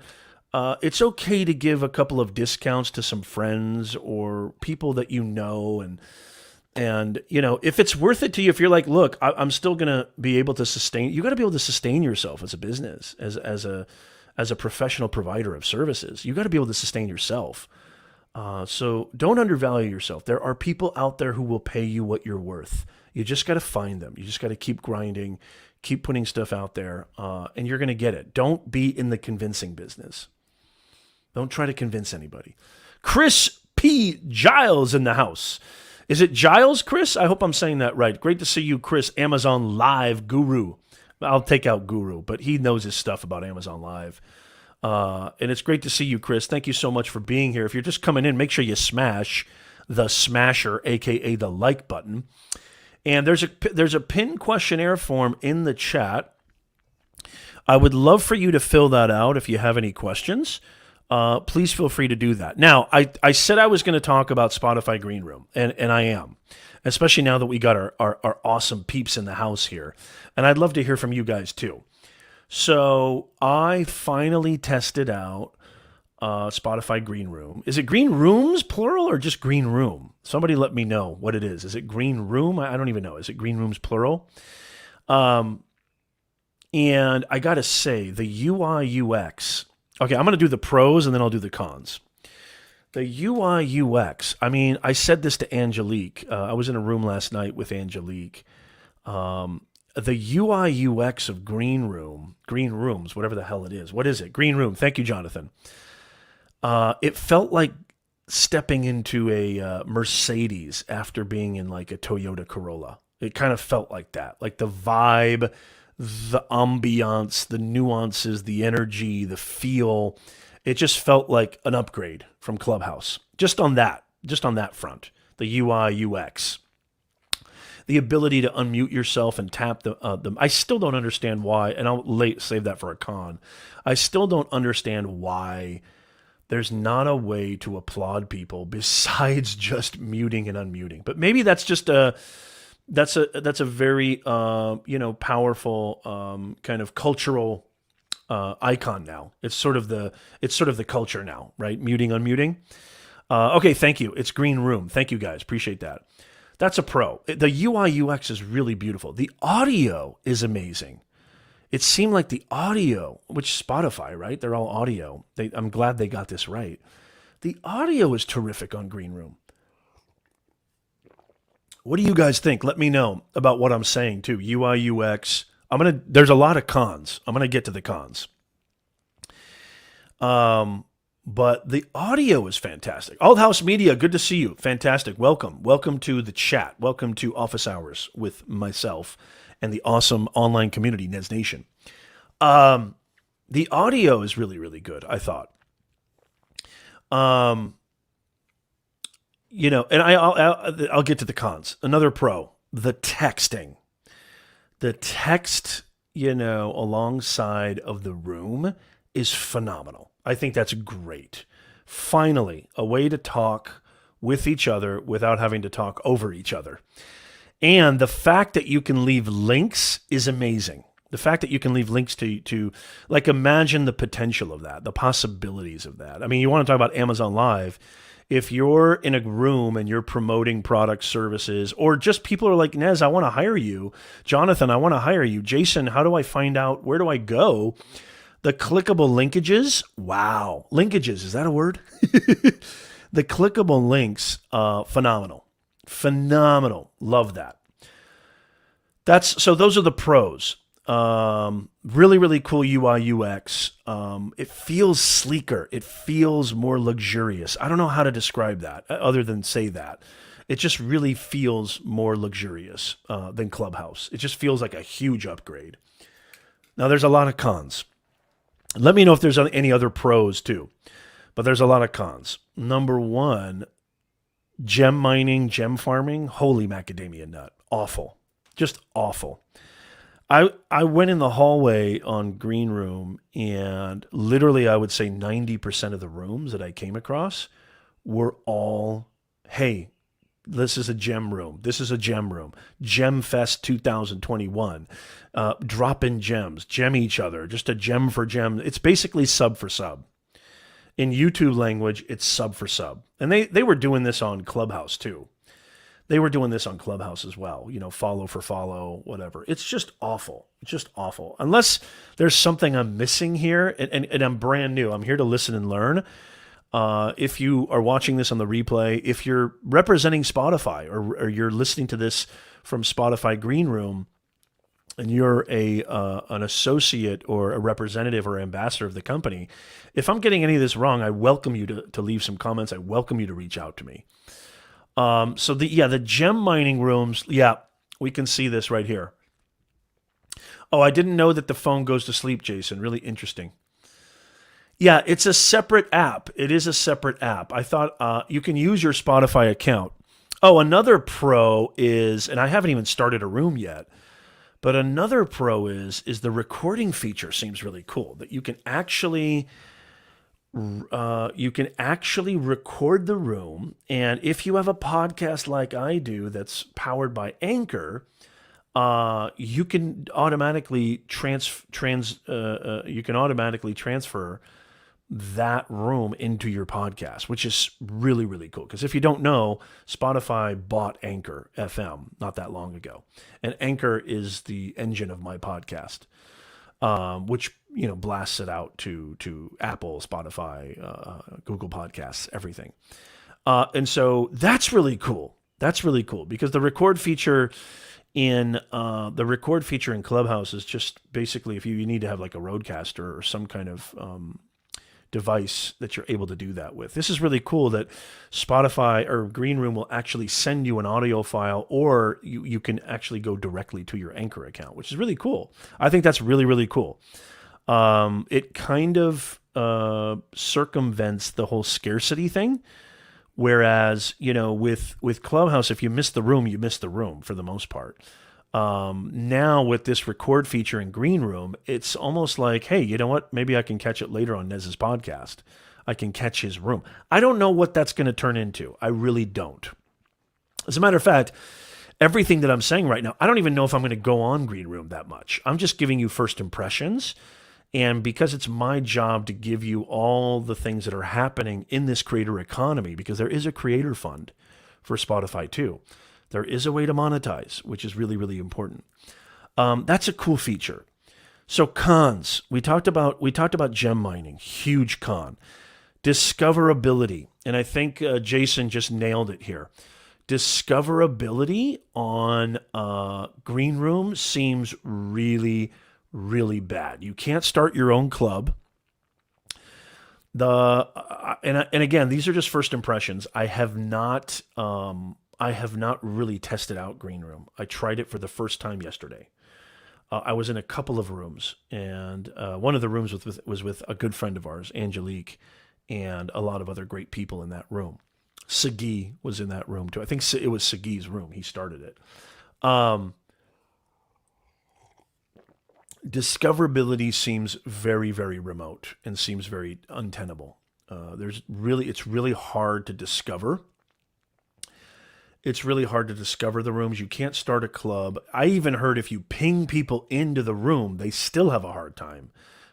It's okay to give a couple of discounts to some friends or people that you know, and if it's worth it to you, if you're like, look, I'm still going to be able to sustain, you got to be able to sustain yourself as a business, as a professional provider of services. You got to be able to sustain yourself. So don't undervalue yourself. There are people out there who will pay you what you're worth. You just got to find them. You just got to keep grinding, keep putting stuff out there, and you're going to get it. Don't be in the convincing business. Don't try to convince anybody. Chris P. Giles in the house. Is it Giles, Chris? I hope I'm saying that right. Great to see you, Chris, Amazon Live Guru. I'll take out Guru, but he knows his stuff about Amazon Live. And it's great to see you, Chris. Thank you so much for being here. If you're just coming in, make sure you smash the smasher, a.k.a. the like button. And there's a pinned questionnaire form in the chat. I would love for you to fill that out if you have any questions. Please feel free to do that. Now, I said I was going to talk about Spotify Green Room, and I am, especially now that we got our awesome peeps in the house here. And I'd love to hear from you guys too. So I finally tested out Spotify Green Room. Is it Green Rooms plural or just Green Room? Somebody let me know what it is. Is it Green Room? I don't even know. Is it Green Rooms plural? Um, and I got to say, the UI UX. Okay, I'm going to do the pros and then I'll do the cons. The UI UX. I mean, I said this to Angelique. I was in a room last night with Angelique. The UI UX of Green Rooms, whatever the hell it is. What is it? Green Room. Thank you, Jonathan. It felt like stepping into a Mercedes after being in like a Toyota Corolla. It kind of felt like that. Like the vibe, the ambiance, the nuances, the energy, the feel. It just felt like an upgrade from Clubhouse. Just on that front, the UI UX. The ability to unmute yourself and tap the. I still don't understand why, and I'll save that for a con. I still don't understand why there's not a way to applaud people besides just muting and unmuting. But maybe that's just that's a very powerful kind of cultural icon now. It's sort of the culture now, right? Muting, unmuting. Okay, thank you. It's Green Room. Thank you guys. Appreciate that. That's a pro. The UI UX is really beautiful. The audio is amazing. It seemed like the audio, which Spotify, right? They're all audio. I'm glad they got this right. The audio is terrific on Green Room. What do you guys think? Let me know about what I'm saying too. UI UX. There's a lot of cons. I'm gonna get to the cons. But the audio is fantastic. Old House Media, good to see you. Fantastic. Welcome. Welcome to the chat. Welcome to Office Hours with myself and the awesome online community, Nez Nation. The audio is really, really good, I thought. And I'll get to the cons. Another pro, the texting. The text, alongside of the room is phenomenal. I think that's great. Finally, a way to talk with each other without having to talk over each other. And the fact that you can leave links is amazing. The fact that you can leave links to like, imagine the potential of that, the possibilities of that. I mean, you want to talk about Amazon Live. If you're in a room and you're promoting products, services, or just people are like, Nez, I want to hire you. Jonathan, I want to hire you. Jason, how do I find out? Where do I go? The clickable linkages. Wow. Linkages. Is that a word? The clickable links, phenomenal. Phenomenal. Love that. So those are the pros. Really, really cool UI UX. It feels sleeker. It feels more luxurious. I don't know how to describe that other than say that. It just really feels more luxurious than Clubhouse. It just feels like a huge upgrade. Now, there's a lot of cons. Let me know if there's any other pros too. But there's a lot of cons. Number one, gem mining, gem farming. Holy macadamia nut. Awful. Just awful. I went in the hallway on Green Room, and literally I would say 90% of the rooms that I came across were all, hey, this is a gem room. This is a gem room. Gem Fest 2021. Drop in gems. Gem each other. Just a gem for gem. It's basically sub for sub. In YouTube language, it's sub for sub. And they were doing this on Clubhouse too. They were doing this on Clubhouse as well, follow for follow, whatever. It's just awful. It's just awful. Unless there's something I'm missing here, and I'm brand new. I'm here to listen and learn. If you are watching this on the replay, if you're representing Spotify or you're listening to this from Spotify Green Room, and you're an associate or a representative or ambassador of the company, if I'm getting any of this wrong, I welcome you to leave some comments. I welcome you to reach out to me. So the gem mining rooms, we can see this right here. Oh, I didn't know that the phone goes to sleep, Jason. Really interesting. Yeah, it's a separate app. It is a separate app. I thought you can use your Spotify account. Oh, another pro is, and I haven't even started a room yet, but another pro is the recording feature seems really cool, that you can actually record the room. And if you have a podcast like I do that's powered by Anchor, you can automatically you can automatically transfer that room into your podcast, which is really, really cool. Because if you don't know, Spotify bought Anchor FM not that long ago, and Anchor is the engine of my podcast, which blasts it out to Apple, Spotify, Google Podcasts, everything. And so that's really cool. That's really cool because the record feature in Clubhouse is just basically if you need to have like a Rodecaster or some kind of device that you're able to do that with. This is really cool that Spotify or Greenroom will actually send you an audio file, or you can actually go directly to your Anchor account, which is really cool. I think that's really, really cool. It kind of circumvents the whole scarcity thing. Whereas, with Clubhouse, if you miss the room, you miss the room for the most part. Now with this record feature in Greenroom, it's almost like, hey, you know what? Maybe I can catch it later on Nez's podcast. I can catch his room. I don't know what that's going to turn into. I really don't. As a matter of fact, everything that I'm saying right now, I don't even know if I'm going to go on Greenroom that much. I'm just giving you first impressions. And because it's my job to give you all the things that are happening in this creator economy, because there is a creator fund for Spotify too. There is a way to monetize, which is really, really important. That's a cool feature. So cons, we talked about gem mining, huge con. Discoverability, and I think Jason just nailed it here. Discoverability on Greenroom seems really, really bad. You can't start your own club. And again, these are just first impressions. I have not really tested out Greenroom. I tried it for the first time yesterday. I was in a couple of rooms, and one of the rooms was with a good friend of ours, Angelique, and a lot of other great people in that room. Sagi was in that room too. I think it was Sagi's room. He started it. Discoverability seems very, very remote and seems very untenable. It's really hard to discover. It's really hard to discover the rooms. You can't start a club. I even heard if you ping people into the room, they still have a hard time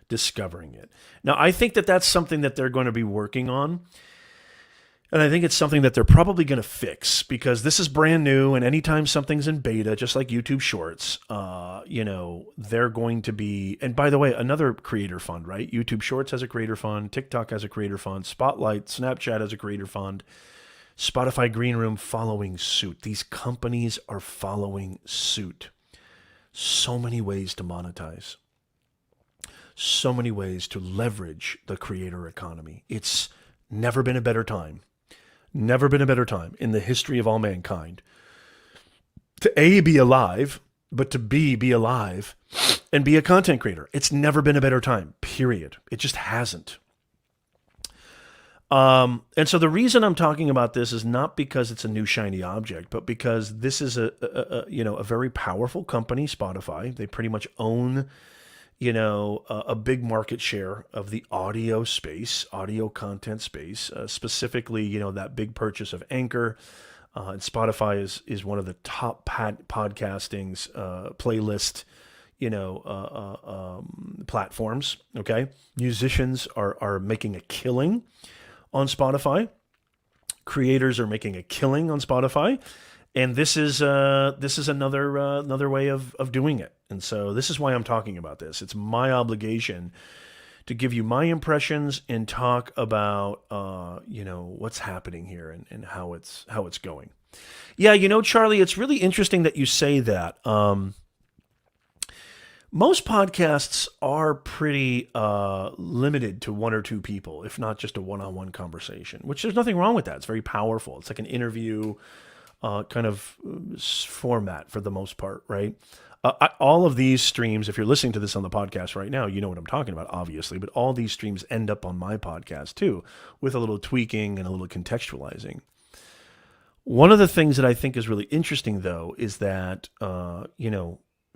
discovering it. Now, I think that that's something that they're going to be working on. And I think it's something that they're probably going to fix because this is brand new. And anytime something's in beta, just like YouTube Shorts, they're going to be, and by the way, another creator fund, right? YouTube Shorts has a creator fund. TikTok has a creator fund. Spotlight, Snapchat has a creator fund. Spotify, Greenroom following suit. These companies are following suit. So many ways to monetize. So many ways to leverage the creator economy. It's never been a better time. Never been a better time in the history of all mankind to A, be alive, but to B, be alive and be a content creator. It's never been a better time, period. It just hasn't. And so the reason I'm talking about this is not because it's a new shiny object, but because this is a very powerful company, Spotify. They pretty much own, a big market share of the audio space, audio content space, specifically, that big purchase of Anchor. And Spotify is one of the top podcasting's playlist, platforms. Okay, musicians are making a killing on Spotify. Creators are making a killing on Spotify, and this is another way of doing it. And so this is why I'm talking about this. It's my obligation to give you my impressions and talk about what's happening here and how it's going. Yeah, Charlie, it's really interesting that you say that. Most podcasts are pretty limited to one or two people, if not just a one-on-one conversation, which there's nothing wrong with that. It's very powerful. It's like an interview kind of format for the most part, right? All of these streams, if you're listening to this on the podcast right now, you know what I'm talking about, obviously, but all these streams end up on my podcast too, with a little tweaking and a little contextualizing. One of the things that I think is really interesting, though, is that,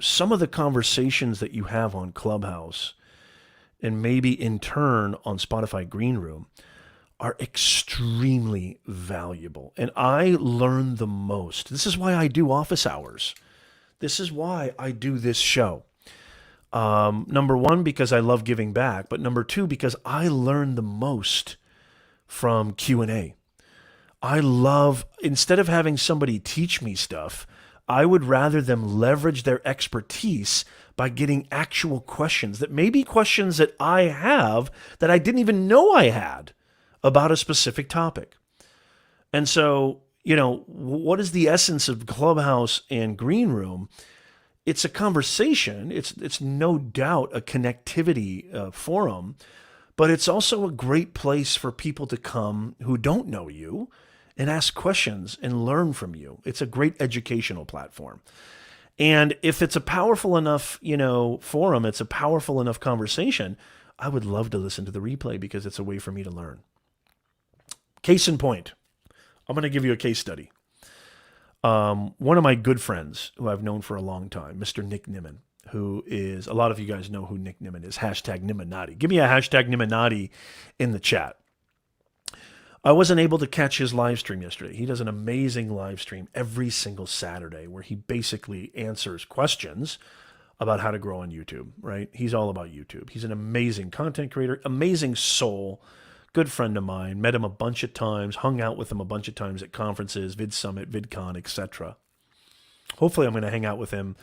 some of the conversations that you have on Clubhouse and maybe in turn on Spotify Greenroom are extremely valuable. And I learn the most. This is why I do office hours. This is why I do this show. Number one, because I love giving back, but number two, because I learn the most from Q&A. I love, instead of having somebody teach me stuff, I would rather them leverage their expertise by getting actual questions that may be questions that I have that I didn't even know I had about a specific topic. And so, what is the essence of Clubhouse and Greenroom? It's a conversation. It's no doubt a connectivity forum, but it's also a great place for people to come who don't know you and ask questions and learn from you. It's a great educational platform. And if it's a powerful enough, forum, it's a powerful enough conversation, I would love to listen to the replay because it's a way for me to learn. Case in point, I'm going to give you a case study. One of my good friends who I've known for a long time, Mr. Nick Nimmin, who is, a lot of you guys know who Nick Nimmin is, hashtag Nimminati. Give me a hashtag Nimminati in the chat. I wasn't able to catch his live stream yesterday. He does an amazing live stream every single Saturday where he basically answers questions about how to grow on YouTube, right? He's all about YouTube. He's an amazing content creator, amazing soul, good friend of mine. Met him a bunch of times, hung out with him a bunch of times at conferences, Vid Summit, VidCon, etc. Hopefully I'm going to hang out with him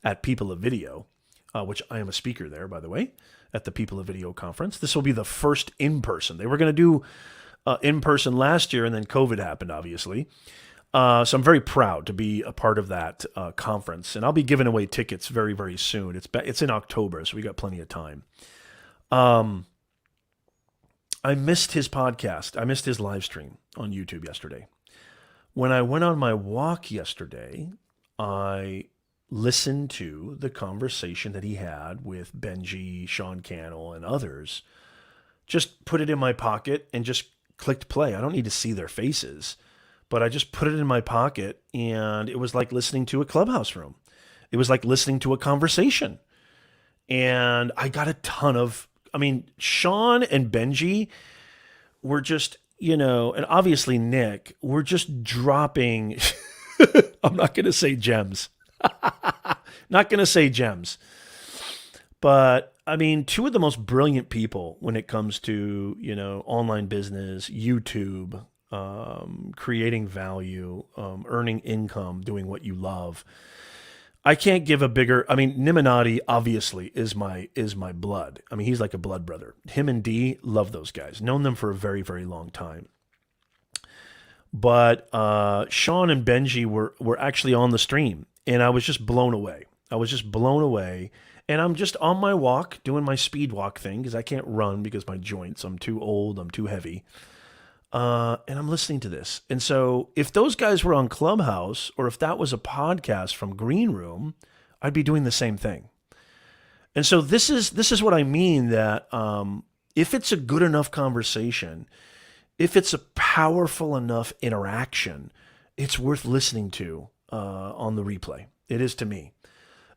at People of Video, which I am a speaker there, by the way, at the People of Video conference. This will be the first in-person. They were going to do in-person last year, and then COVID happened, obviously. So I'm very proud to be a part of that conference, and I'll be giving away tickets very, very soon. It's in October, so we got plenty of time. I missed his podcast. I missed his live stream on YouTube yesterday. When I went on my walk yesterday, I listened to the conversation that he had with Benji, Sean Cannell, and others. Just put it in my pocket and just clicked play. I don't need to see their faces, but I just put it in my pocket, and it was like listening to a Clubhouse room. It was like listening to a conversation. And I got a ton of, Sean and Benji were just, and obviously Nick, were just dropping, I'm not going to say gems. Not going to say gems. But two of the most brilliant people when it comes to, online business, YouTube, creating value, earning income, doing what you love. I can't give a bigger, Nimminati obviously is my blood. He's like a blood brother. Him and Dee, love those guys. Known them for a very, very long time. But Sean and Benji were actually on the stream, and I was just blown away. And I'm just on my walk, doing my speed walk thing, because I can't run because my joints, I'm too old, I'm too heavy. And I'm listening to this. And so if those guys were on Clubhouse, or if that was a podcast from Greenroom, I'd be doing the same thing. And so this is what I mean, that if it's a good enough conversation, if it's a powerful enough interaction, it's worth listening to on the replay. It is to me.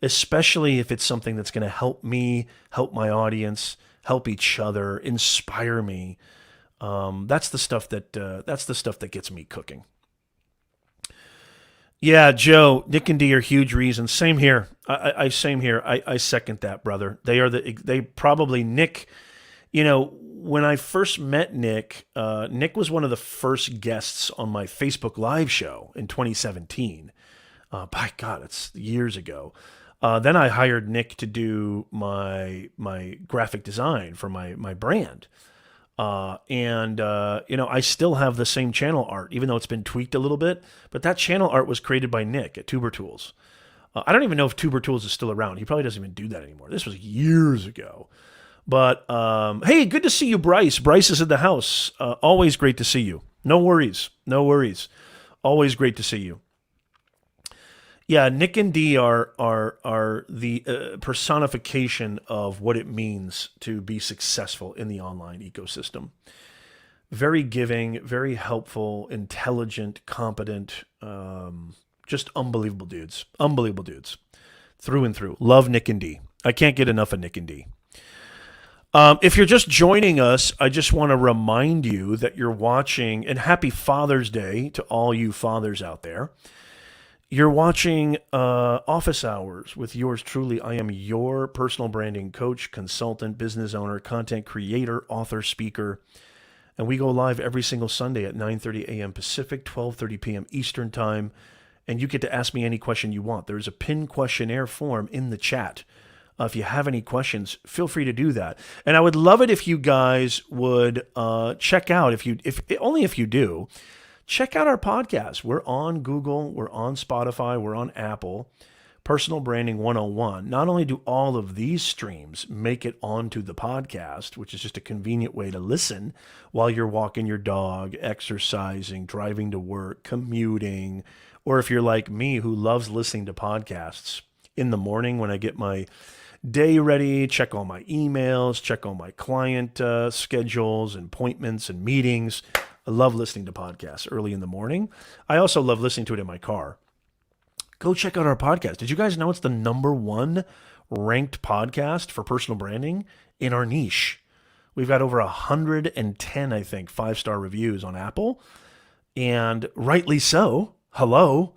Especially if it's something that's going to help me, help my audience, help each other, inspire me. That's the stuff that gets me cooking. Yeah, Joe, Nick and Dee are huge reasons. Same here. Same here. I second that, brother. They probably Nick. When I first met Nick, Nick was one of the first guests on my Facebook Live show in 2017. By God, it's years ago. Then I hired Nick to do my graphic design for my brand. I still have the same channel art, even though it's been tweaked a little bit. But that channel art was created by Nick at Tuber Tools. I don't even know if Tuber Tools is still around. He probably doesn't even do that anymore. This was years ago. But hey, good to see you, Bryce. Bryce is in the house. Always great to see you. No worries. Always great to see you. Yeah, Nick and Dee are the personification of what it means to be successful in the online ecosystem. Very giving, very helpful, intelligent, competent, just unbelievable dudes. Unbelievable dudes. Through and through. Love Nick and Dee. I can't get enough of Nick and Dee. If you're just joining us, I just want to remind you that you're watching, and happy Father's Day to all you fathers out there. You're watching Office Hours with yours truly. I am your personal branding coach, consultant, business owner, content creator, author, speaker. And we go live every single Sunday at 9:30 a.m. Pacific, 12:30 p.m. Eastern Time. And you get to ask me any question you want. There's a pinned questionnaire form in the chat. If you have any questions, feel free to do that. And I would love it if you guys would check out, if you do, check out our podcast. We're on Google, we're on Spotify, we're on Apple. Personal Branding 101. Not only do all of these streams make it onto the podcast, which is just a convenient way to listen while you're walking your dog, exercising, driving to work, commuting, or if you're like me who loves listening to podcasts in the morning when I get my day ready, check all my emails, check all my client schedules and appointments and meetings. I love listening to podcasts early in the morning. I also love listening to it in my car. Go check out our podcast. Did you guys know it's the #1 ranked podcast for personal branding in our niche? We've got over 110, I think, 5-star reviews on Apple, and rightly so. Hello.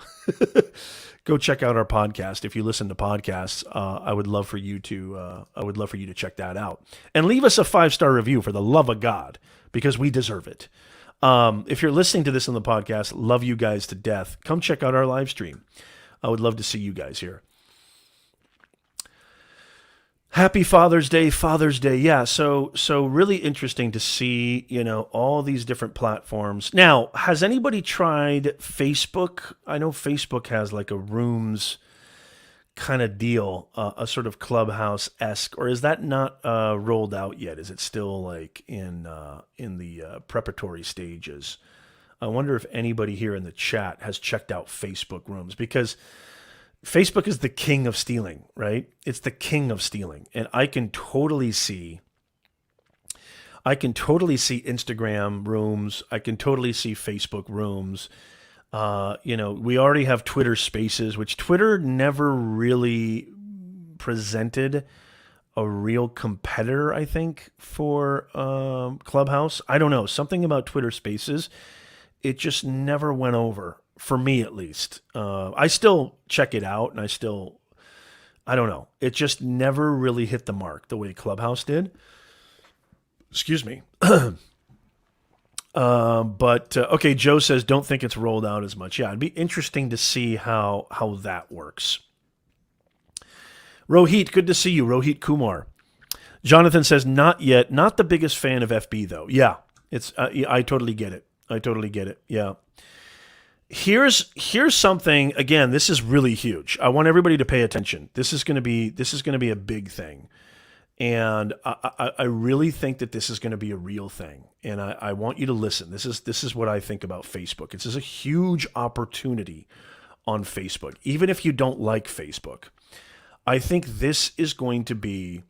Go check out our podcast. If you listen to podcasts, I would love for you to check that out and leave us a 5-star review for the love of God, because we deserve it. If you're listening to this on the podcast, love you guys to death. Come check out our live stream. I would love to see you guys here. Happy Father's Day, Father's Day. Yeah, so really interesting to see, all these different platforms. Now, has anybody tried Facebook? I know Facebook has like a rooms kind of deal, a sort of Clubhouse-esque, or is that not rolled out yet? Is it still like in the preparatory stages? I wonder if anybody here in the chat has checked out Facebook rooms, because Facebook is the king of stealing, right? It's the king of stealing. And I can totally see Instagram rooms. I can totally see Facebook rooms. We already have Twitter Spaces, which Twitter never really presented a real competitor, I think, for Clubhouse. I don't know. Something about Twitter Spaces, it just never went over, for me at least. I still check it out, and I don't know. It just never really hit the mark the way Clubhouse did. Excuse me. Okay, Joe says, don't think it's rolled out as much. Yeah, it'd be interesting to see how that works. Rohit, good to see you. Rohit Kumar. Jonathan says, not yet. Not the biggest fan of FB, though. Yeah, it's. I totally get it. Yeah. Here's something. Again, this is really huge. I want everybody to pay attention. This is going to be a big thing. And I really think that this is going to be a real thing. And I want you to listen. This is what I think about Facebook. It's just a huge opportunity on Facebook. Even if you don't like Facebook, I think this is going to be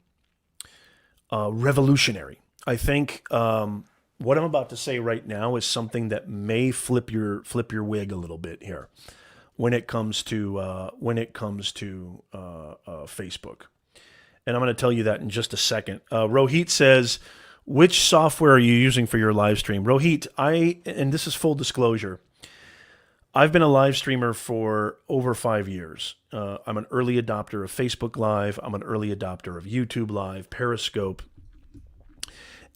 revolutionary. I think what I'm about to say right now is something that may flip your wig a little bit here when it comes to Facebook. And I'm going to tell you that in just a second. Rohit says, which software are you using for your live stream? Rohit, and this is full disclosure, I've been a live streamer for over 5 years. I'm an early adopter of Facebook Live. I'm an early adopter of YouTube Live, Periscope.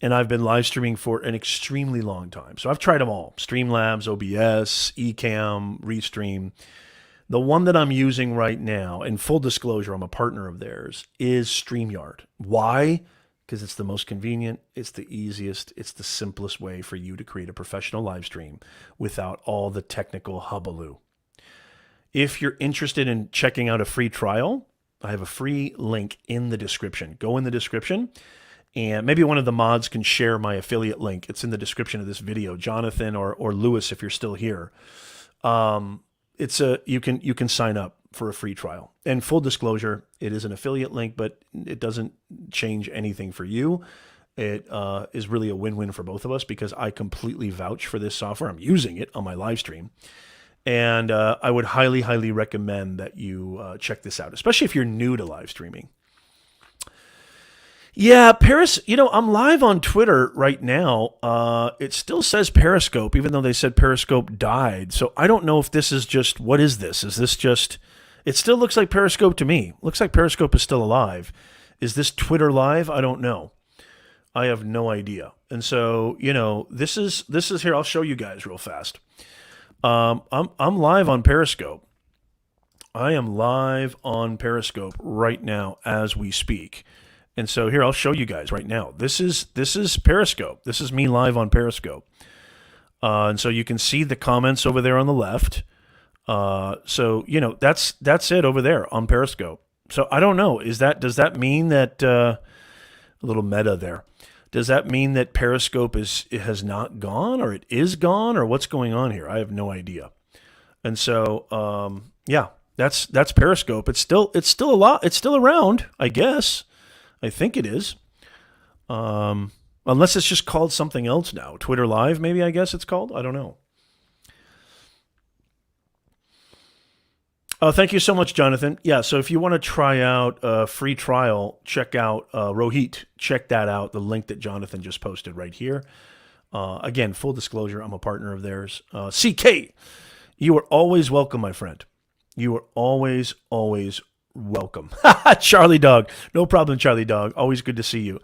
And I've been live streaming for an extremely long time. So I've tried them all. Streamlabs, OBS, Ecamm, Restream. The one that I'm using right now, and full disclosure, I'm a partner of theirs, is StreamYard. Why? Because it's the most convenient, it's the easiest, it's the simplest way for you to create a professional live stream without all the technical hullabaloo. If you're interested in checking out a free trial, I have a free link in the description. Go in the description, and maybe one of the mods can share my affiliate link. It's in the description of this video. Jonathan or Lewis, if you're still here. You can sign up for a free trial. And full disclosure, it is an affiliate link, but it doesn't change anything for you. It is really a win-win for both of us, because I completely vouch for this software. I'm using it on my live stream. And I would highly, highly recommend that you check this out, especially if you're new to live streaming. Yeah, I'm live on Twitter right now. It still says Periscope, even though they said Periscope died. So I don't know if this is just, what is this? Is this just, it still looks like Periscope to me. Looks like Periscope is still alive. Is this Twitter live? I don't know. I have no idea. And so, this is here. I'll show you guys real fast. I'm live on Periscope. I am live on Periscope right now as we speak. And so here, I'll show you guys right now. This is Periscope. This is me live on Periscope. And so you can see the comments over there on the left. So that's it over there on Periscope. So I don't know. Does that mean that a little meta there? Does that mean that Periscope it has not gone, or it is gone, or what's going on here? I have no idea. And so yeah, that's Periscope. It's still a lot. It's still around, I guess. I think it is. Unless it's just called something else now. Twitter Live, maybe, I guess it's called. I don't know. Thank you so much, Jonathan. Yeah, so if you want to try out a free trial, check out Rohit. Check that out, the link that Jonathan just posted right here. Again, full disclosure, I'm a partner of theirs. CK, you are always welcome, my friend. You are always welcome. Charlie Dog. No problem, Charlie Dog. Always good to see you.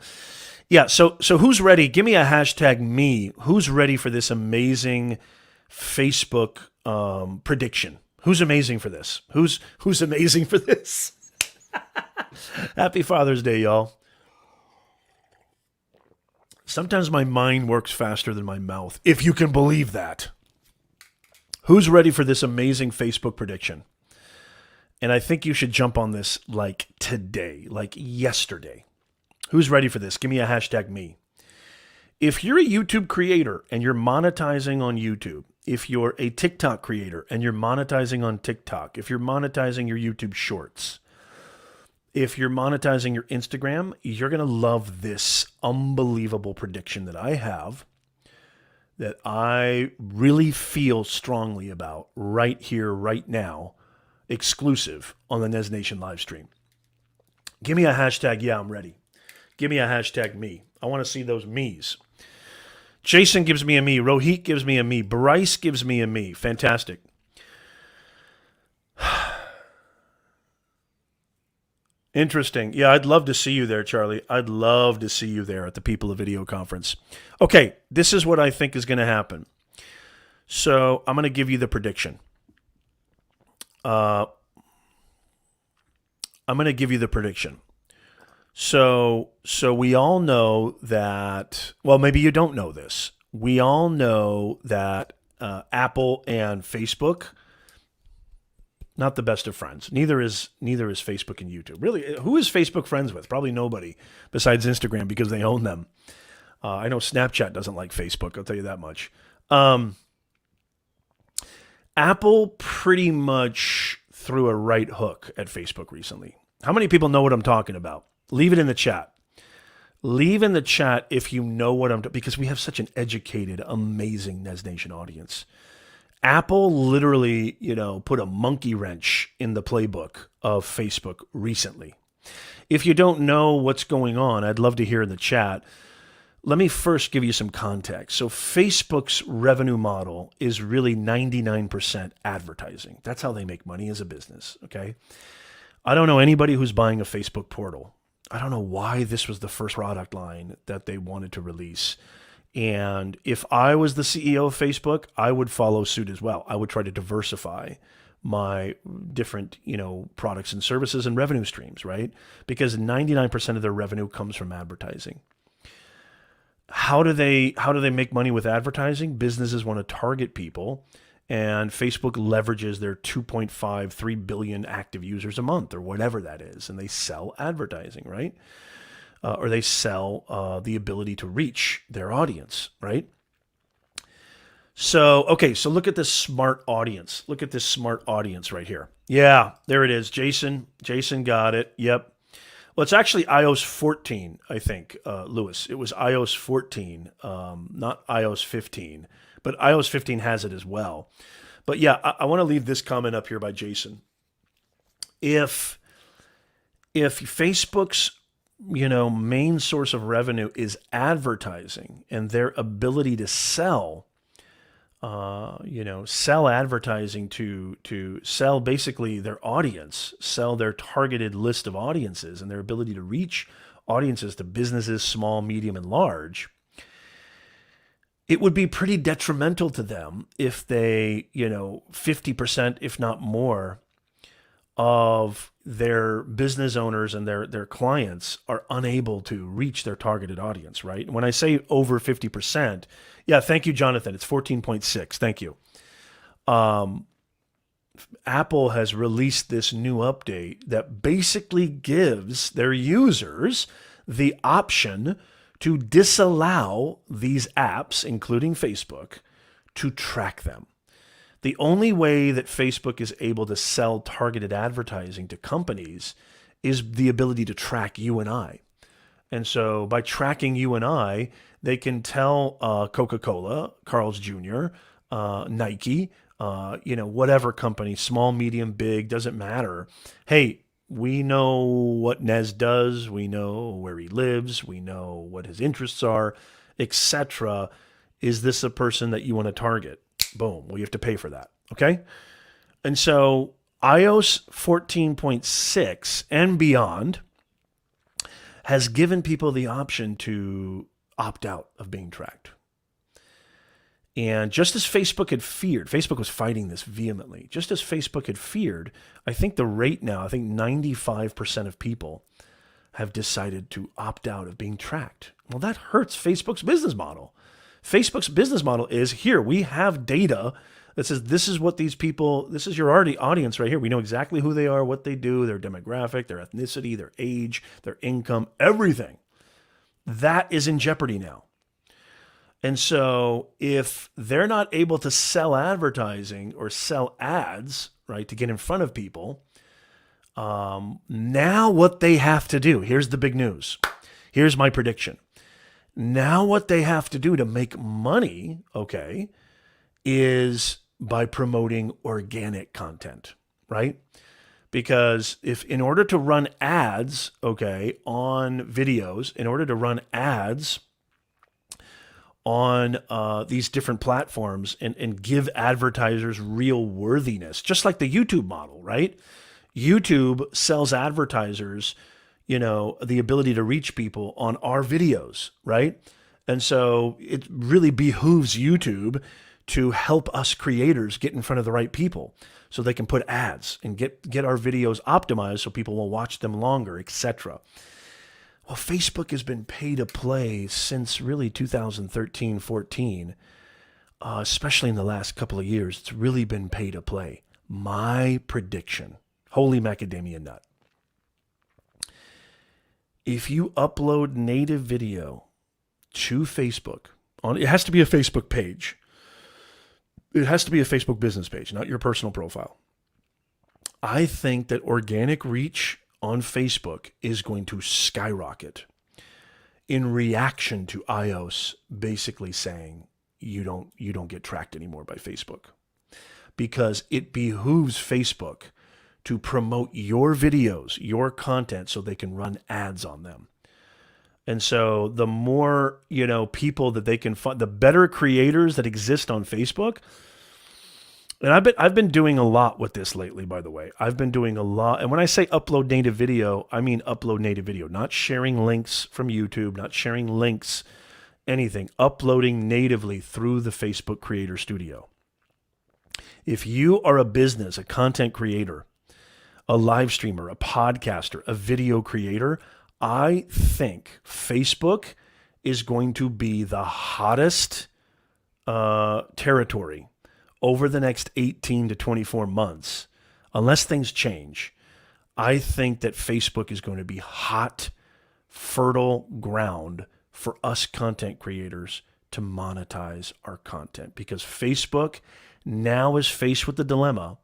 Yeah, so who's ready? Give me a hashtag me. Who's ready for this amazing Facebook prediction? Who's amazing for this? Who's amazing for this? Happy Father's Day, y'all. Sometimes my mind works faster than my mouth, if you can believe that. Who's ready for this amazing Facebook prediction? And I think you should jump on this like today, like yesterday. Who's ready for this? Give me a hashtag me. If you're a YouTube creator and you're monetizing on YouTube, if you're a TikTok creator and you're monetizing on TikTok, if you're monetizing your YouTube shorts, if you're monetizing your Instagram, you're going to love this unbelievable prediction that I have, that I really feel strongly about right here, right now, exclusive on the Nez Nation live stream. Give me a hashtag, yeah, I'm ready. Give me a hashtag me. I want to see those me's. Jason gives me a me. Rohit gives me a me. Bryce gives me a me. Fantastic. Interesting. Yeah, I'd love to see you there, Charlie. I'd love to see you there at the People of Video conference. Okay, this is what I think is going to happen. So I'm going to give you the prediction. I'm going to give you the prediction. So we all know that, well, maybe you don't know this. We all know that Apple and Facebook, not the best of friends. Neither is Facebook and YouTube. Really, who is Facebook friends with? Probably nobody besides Instagram, because they own them. I know Snapchat doesn't like Facebook. I'll tell you that much. Apple pretty much threw a right hook at Facebook recently. How many people know what I'm talking about? Leave it in the chat. Leave in the chat if you know what I'm talking about, because we have such an educated, amazing Nez Nation audience. Apple literally, put a monkey wrench in the playbook of Facebook recently. If you don't know what's going on, I'd love to hear in the chat. Let me first give you some context. So Facebook's revenue model is really 99% advertising. That's how they make money as a business, okay? I don't know anybody who's buying a Facebook portal. I don't know why this was the first product line that they wanted to release. And if I was the CEO of Facebook, I would follow suit as well. I would try to diversify my different, products and services and revenue streams, right? Because 99% of their revenue comes from advertising. How do they make money with advertising? Businesses want to target people, and Facebook leverages their 2.53 billion active users a month, or whatever that is, and they sell advertising, right? Or they sell the ability to reach their audience, right? So, okay, so look at this smart audience. Look at this smart audience right here. Yeah, there it is. Jason got it. Yep. Well, it's actually iOS 14, I think, Lewis. It was iOS 14, not iOS 15. But iOS 15 has it as well. But yeah, I want to leave this comment up here by Jason. If Facebook's main source of revenue is advertising, and their ability to sell advertising to sell basically their audience, sell their targeted list of audiences, and their ability to reach audiences to businesses, small, medium, and large, it would be pretty detrimental to them if they, 50%, if not more, of their business owners and their clients are unable to reach their targeted audience, right? When I say over 50%, yeah, thank you, Jonathan. It's 14.6. Thank you. Apple has released this new update that basically gives their users the option to disallow these apps, including Facebook, to track them. The only way that Facebook is able to sell targeted advertising to companies is the ability to track you and I. And so by tracking you and I, they can tell Coca-Cola, Carl's Jr., Nike, whatever company, small, medium, big, doesn't matter. Hey, we know what Nez does. We know where he lives. We know what his interests are, etc. Is this a person that you want to target? Boom. Well, you have to pay for that. Okay. And so iOS 14.6 and beyond has given people the option to opt out of being tracked. And just as Facebook had feared, Facebook was fighting this vehemently. Just as Facebook had feared, I think the rate now, I think 95% of people have decided to opt out of being tracked. Well, that hurts Facebook's business model. Facebook's business model is, here, we have data that says this is what these people, this is your audience right here. We know exactly who they are, what they do, their demographic, their ethnicity, their age, their income, everything. That is in jeopardy now. And so if they're not able to sell advertising or sell ads, right, to get in front of people, now what they have to do, here's the big news. Here's my prediction. Now what they have to do to make money, okay, is by promoting organic content, right? Because if in order to run ads, okay, on videos, in order to run ads on these different platforms and give advertisers real worthiness, just like the YouTube model, right? YouTube sells advertisers, the ability to reach people on our videos, right? And so it really behooves YouTube to help us creators get in front of the right people so they can put ads and get our videos optimized so people will watch them longer, etc. Well, Facebook has been pay to play since really 2013, 14, especially in the last couple of years. It's really been pay to play. My prediction, holy macadamia nut. If you upload native video to Facebook, it has to be a Facebook page. It has to be a Facebook business page, not your personal profile. I think that organic reach on Facebook is going to skyrocket in reaction to iOS basically saying you don't get tracked anymore by Facebook, because it behooves Facebook to promote your videos, your content, so they can run ads on them. And so the more, people that they can find, the better creators that exist on Facebook. And I've been doing a lot with this lately, by the way. I've been doing a lot. And when I say upload native video, I mean upload native video, not sharing links from YouTube, not sharing links, anything, uploading natively through the Facebook Creator Studio. If you are a business, a content creator, a live streamer, a podcaster, a video creator, I think Facebook is going to be the hottest territory over the next 18 to 24 months. Unless things change, I think that Facebook is going to be hot, fertile ground for us content creators to monetize our content, because Facebook now is faced with the dilemma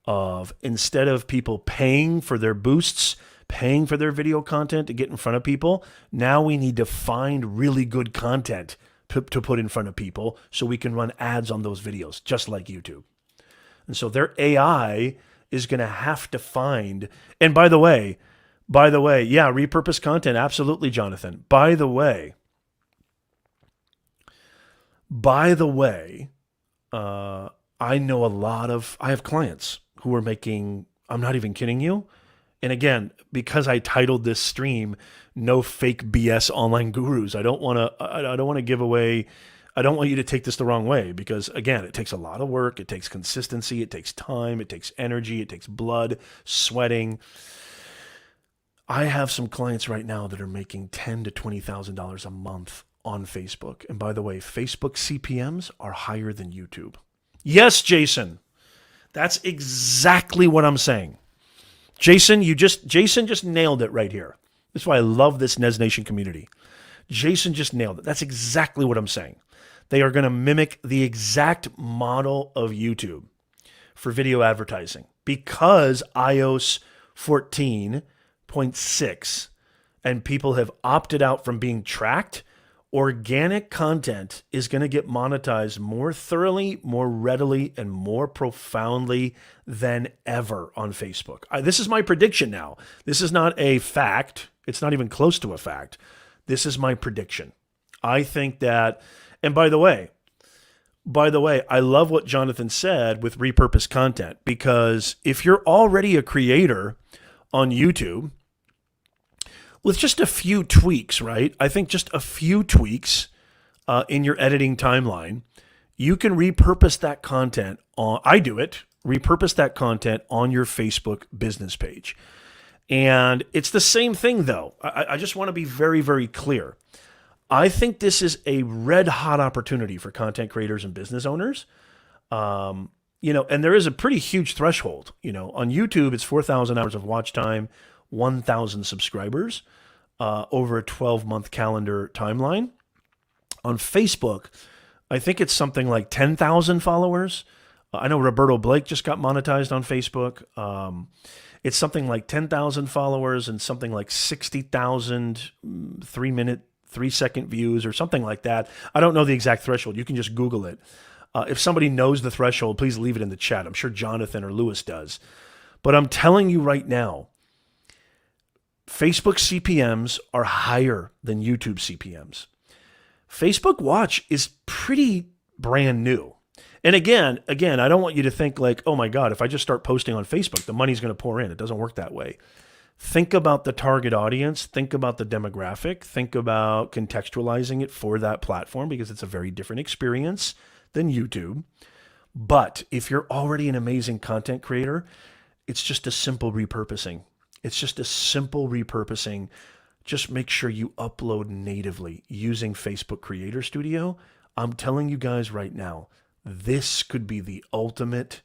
of, instead of people paying for their boosts, paying for their video content to get in front of people, now we need to find really good content to put in front of people so we can run ads on those videos, just like YouTube. And so their AI is going to have to find, and by the way, By the way, yeah, repurpose content. Absolutely, Jonathan. By the way, I know I have clients who are making, I'm not even kidding you. And again, because I titled this stream, No Fake BS Online Gurus, I don't want to give away, I don't want you to take this the wrong way because again, it takes a lot of work. It takes consistency. It takes time. It takes energy. It takes blood, sweating. I have some clients right now that are making $10,000 to $20,000 a month on Facebook. And by the way, Facebook CPMs are higher than YouTube. Yes, Jason. That's exactly what I'm saying. Jason just nailed it right here. That's why I love this Nez Nation community. Jason just nailed it. That's exactly what I'm saying. They are going to mimic the exact model of YouTube for video advertising because iOS 14.6 and people have opted out from being tracked. Organic content is going to get monetized more thoroughly, more readily, and more profoundly than ever on Facebook. This is my prediction now. This is not a fact. It's not even close to a fact. This is my prediction. I think that, and by the way, I love what Jonathan said with repurposed content because if you're already a creator on YouTube, with just a few tweaks, right? I think just a few tweaks in your editing timeline, you can repurpose that content on, I do it, repurpose that content on your Facebook business page. And it's the same thing though. I just want to be very, very clear. I think this is a red hot opportunity for content creators and business owners. And there is a pretty huge threshold. On YouTube, it's 4,000 hours of watch time, 1,000 subscribers over a 12-month calendar timeline. On Facebook, I think it's something like 10,000 followers. I know Roberto Blake just got monetized on Facebook. It's something like 10,000 followers and something like 60,000 3-minute, 3-second views or something like that. I don't know the exact threshold. You can just Google it. If somebody knows the threshold, please leave it in the chat. I'm sure Jonathan or Lewis does. But I'm telling you right now, Facebook CPMs are higher than YouTube CPMs. Facebook Watch is pretty brand new. And again, I don't want you to think like, oh my God, if I just start posting on Facebook, the money's going to pour in. It doesn't work that way. Think about the target audience. Think about the demographic. Think about contextualizing it for that platform because it's a very different experience than YouTube. But if you're already an amazing content creator, it's just a simple repurposing. Just make sure you upload natively using Facebook Creator Studio. I'm telling you guys right now, this could be the ultimate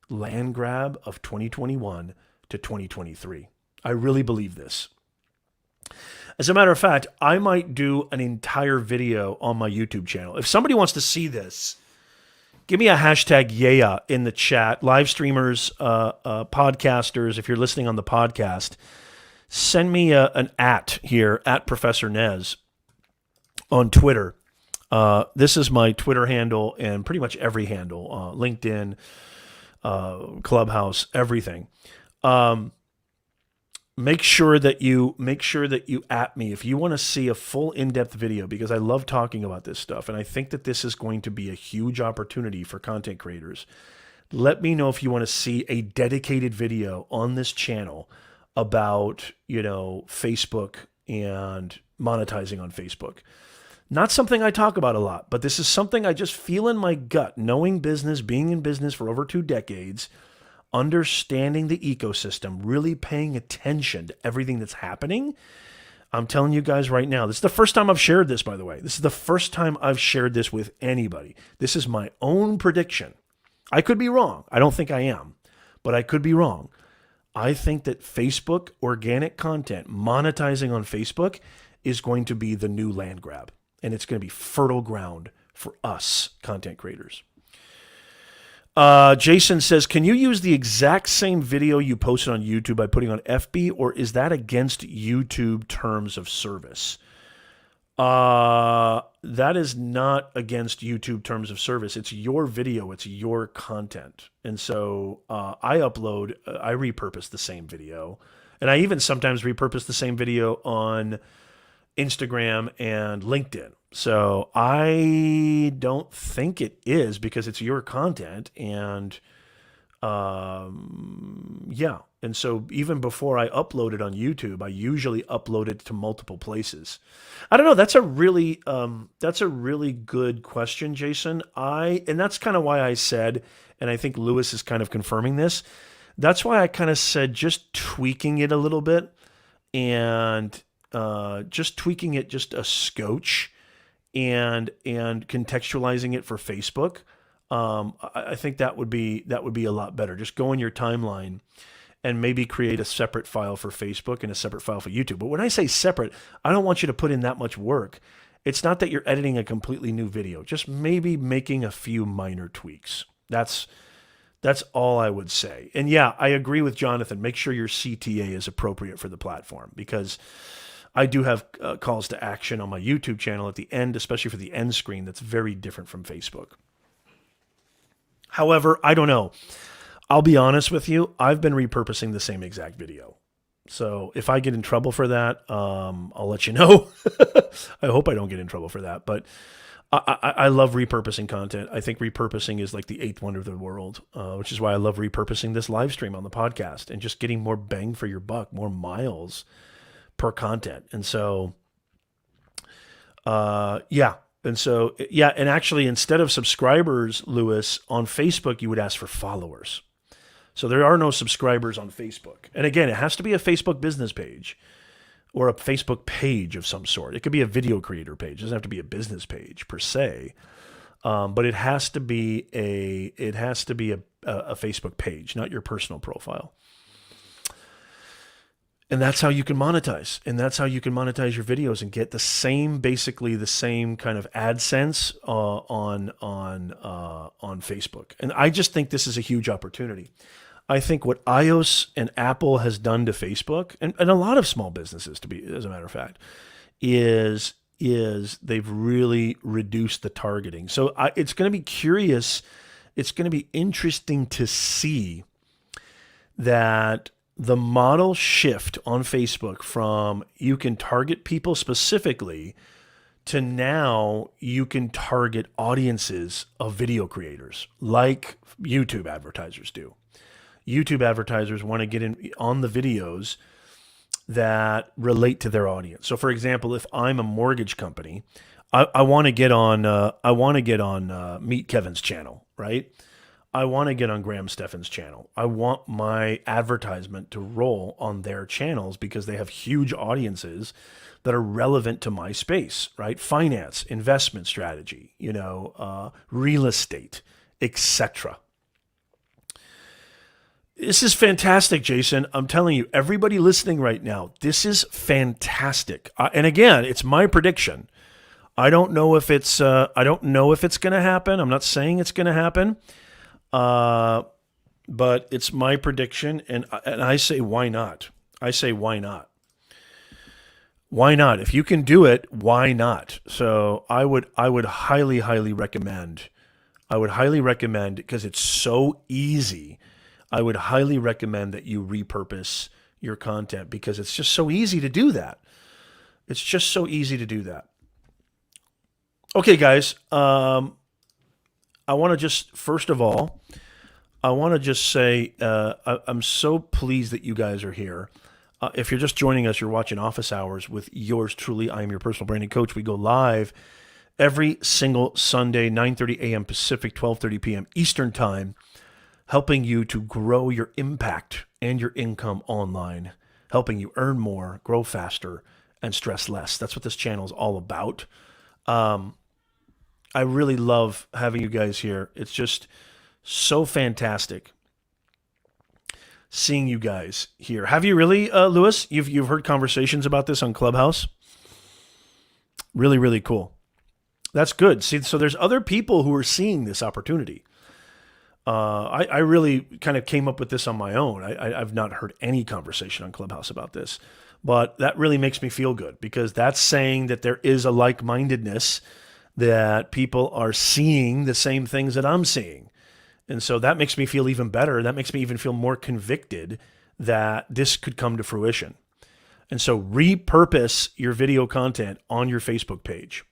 land grab of 2021 to 2023. I really believe this. As a matter of fact, I might do an entire video on my YouTube channel. If somebody wants to see this, give me a hashtag yeah in the chat. Live streamers, podcasters, if you're listening on the podcast, send me an here, at Professor Nez on Twitter. This is my Twitter handle and pretty much every handle, LinkedIn, Clubhouse, everything. Make sure that you at me if you want to see a full in-depth video because I love talking about this stuff and I think that this is going to be a huge opportunity for content creators. Let me know if you want to see a dedicated video on this channel about, Facebook and monetizing on Facebook. Not something I talk about a lot, but this is something I just feel in my gut, knowing business, being in business for over 2 decades, understanding the ecosystem, really paying attention to everything that's happening. I'm telling you guys right now, this is the first time I've shared this, by the way. This is the first time I've shared this with anybody. This is my own prediction. I could be wrong. I don't think I am, but I could be wrong. I think that Facebook organic content, monetizing on Facebook, is going to be the new land grab. And it's going to be fertile ground for us content creators. Jason says, can you use the exact same video you posted on YouTube by putting on FB, or is that against YouTube terms of service? That is not against YouTube terms of service. It's your video. It's your content. And so I repurpose the same video And I even sometimes repurpose the same video on Instagram and LinkedIn. So I don't think it is, because it's your content. And yeah. And so even before I upload it on YouTube, I usually upload it to multiple places. I don't know. That's a really good question, Jason. And that's kind of why I said, and I think Lewis is kind of confirming this. That's why I kind of said just tweaking it a little bit, and just tweaking it just a scotch, and contextualizing it for Facebook. I think that would be a lot better. Just go in your timeline and maybe create a separate file for Facebook and a separate file for YouTube. But when I say separate, I don't want you to put in that much work. It's not that you're editing a completely new video, just maybe making a few minor tweaks. That's all I would say. And yeah, I agree with Jonathan. Make sure your CTA is appropriate for the platform, because I do have calls to action on my YouTube channel at the end, especially for the end screen. That's very different from Facebook. However, I don't know. I'll be honest with you. I've been repurposing the same exact video. So if I get in trouble for that, I'll let you know. I hope I don't get in trouble for that. But I love repurposing content. I think repurposing is like the eighth wonder of the world, which is why I love repurposing this live stream on the podcast and just getting more bang for your buck, more miles per content. And so, yeah. And so, yeah. And actually, instead of subscribers, Lewis, on Facebook, you would ask for followers. So there are no subscribers on Facebook. And again, it has to be a Facebook business page or a Facebook page of some sort. It could be a video creator page. It doesn't have to be a business page per se. But it has to be a Facebook page, not your personal profile. And that's how you can monetize. And that's how you can monetize your videos and get basically the same kind of AdSense on Facebook. And I just think this is a huge opportunity. I think what iOS and Apple has done to Facebook, and a lot of small businesses, as a matter of fact, is they've really reduced the targeting. So it's going to be curious. It's going to be interesting to see that the model shift on Facebook from you can target people specifically to now you can target audiences of video creators like YouTube advertisers do. YouTube advertisers want to get in on the videos that relate to their audience. So, for example, if I'm a mortgage company, I want to get on Meet Kevin's channel, right? I want to get on Graham Stephan's channel. I want my advertisement to roll on their channels because they have huge audiences that are relevant to my space, right? Finance, investment strategy, real estate, etc. This is fantastic, Jason. I'm telling you, everybody listening right now, this is fantastic. And again, it's my prediction. I don't know if it's going to happen. I'm not saying it's going to happen, but it's my prediction, and I say why not? I say why not? Why not? If you can do it, why not? So I would highly, highly recommend. I would highly recommend, because it's so easy. I would highly recommend that you repurpose your content, because it's just so easy to do that. It's just so easy to do that. Okay, guys. I want to just, first of all, say I'm so pleased that you guys are here. If you're just joining us, you're watching Office Hours with yours truly. I am your personal branding coach. We go live every single Sunday, 9:30 a.m. Pacific, 12:30 p.m. Eastern Time, helping you to grow your impact and your income online, helping you earn more, grow faster, and stress less. That's what this channel is all about. I really love having you guys here. It's just so fantastic seeing you guys here. Have you really, Lewis? You've heard conversations about this on Clubhouse? Really, really cool. That's good. See, so there's other people who are seeing this opportunity. I really kind of came up with this on my own. I've not heard any conversation on Clubhouse about this, but that really makes me feel good, because that's saying that there is a like-mindedness, that people are seeing the same things that I'm seeing. And so that makes me feel even better. That makes me even feel more convicted that this could come to fruition. And so repurpose your video content on your Facebook page.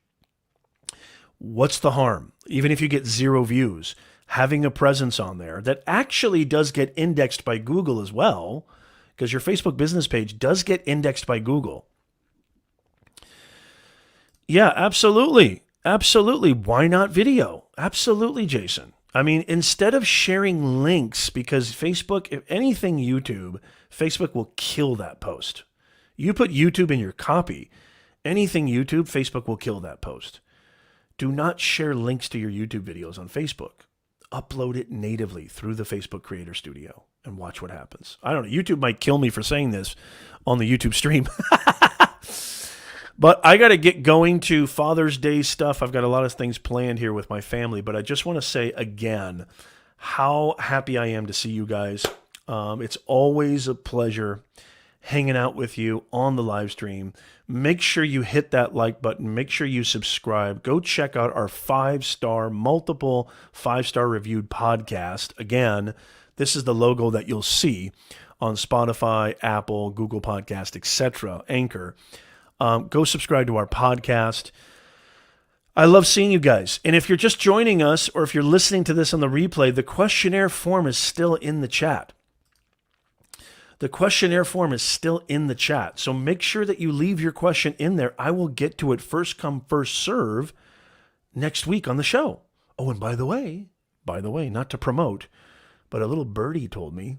What's the harm? Even if you get 0 views, having a presence on there that actually does get indexed by Google as well, because your Facebook business page does get indexed by Google. Yeah, absolutely. Absolutely. Why not video? Absolutely, Jason. I mean, instead of sharing links, because Facebook, if anything YouTube, Facebook will kill that post. You put YouTube in your copy, anything YouTube, Facebook will kill that post. Do not share links to your YouTube videos on Facebook. Upload it natively through the Facebook Creator Studio and watch what happens. I don't know. YouTube might kill me for saying this on the YouTube stream. But I got to get going to Father's Day stuff. I've got a lot of things planned here with my family, but I just want to say again how happy I am to see you guys. It's always a pleasure hanging out with you on the live stream. Make sure you hit that like button. Make sure you subscribe. Go check out our 5-star, multiple 5-star reviewed podcast. Again, this is the logo that you'll see on Spotify, Apple, Google Podcast, etc., Anchor. Go subscribe to our podcast. I love seeing you guys. And if you're just joining us or if you're listening to this on the replay, the questionnaire form is still in the chat. The questionnaire form is still in the chat. So make sure that you leave your question in there. I will get to it first come, first serve next week on the show. Oh, and by the way, not to promote, but a little birdie told me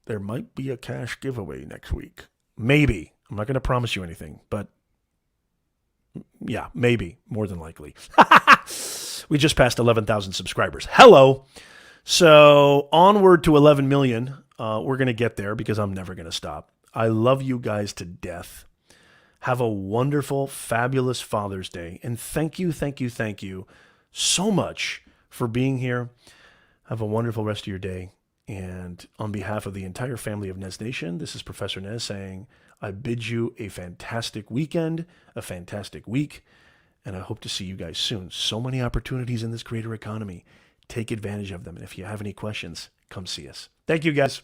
there might be a cash giveaway next week. Maybe. I'm not going to promise you anything, but yeah, maybe, more than likely. We just passed 11,000 subscribers. Hello. So onward to 11 million. We're going to get there because I'm never going to stop. I love you guys to death. Have a wonderful, fabulous Father's Day. And thank you so much for being here. Have a wonderful rest of your day. And on behalf of the entire family of Nez Nation, this is Professor Nez saying, I bid you a fantastic weekend, a fantastic week, and I hope to see you guys soon. So many opportunities in this creator economy. Take advantage of them. And if you have any questions, come see us. Thank you, guys.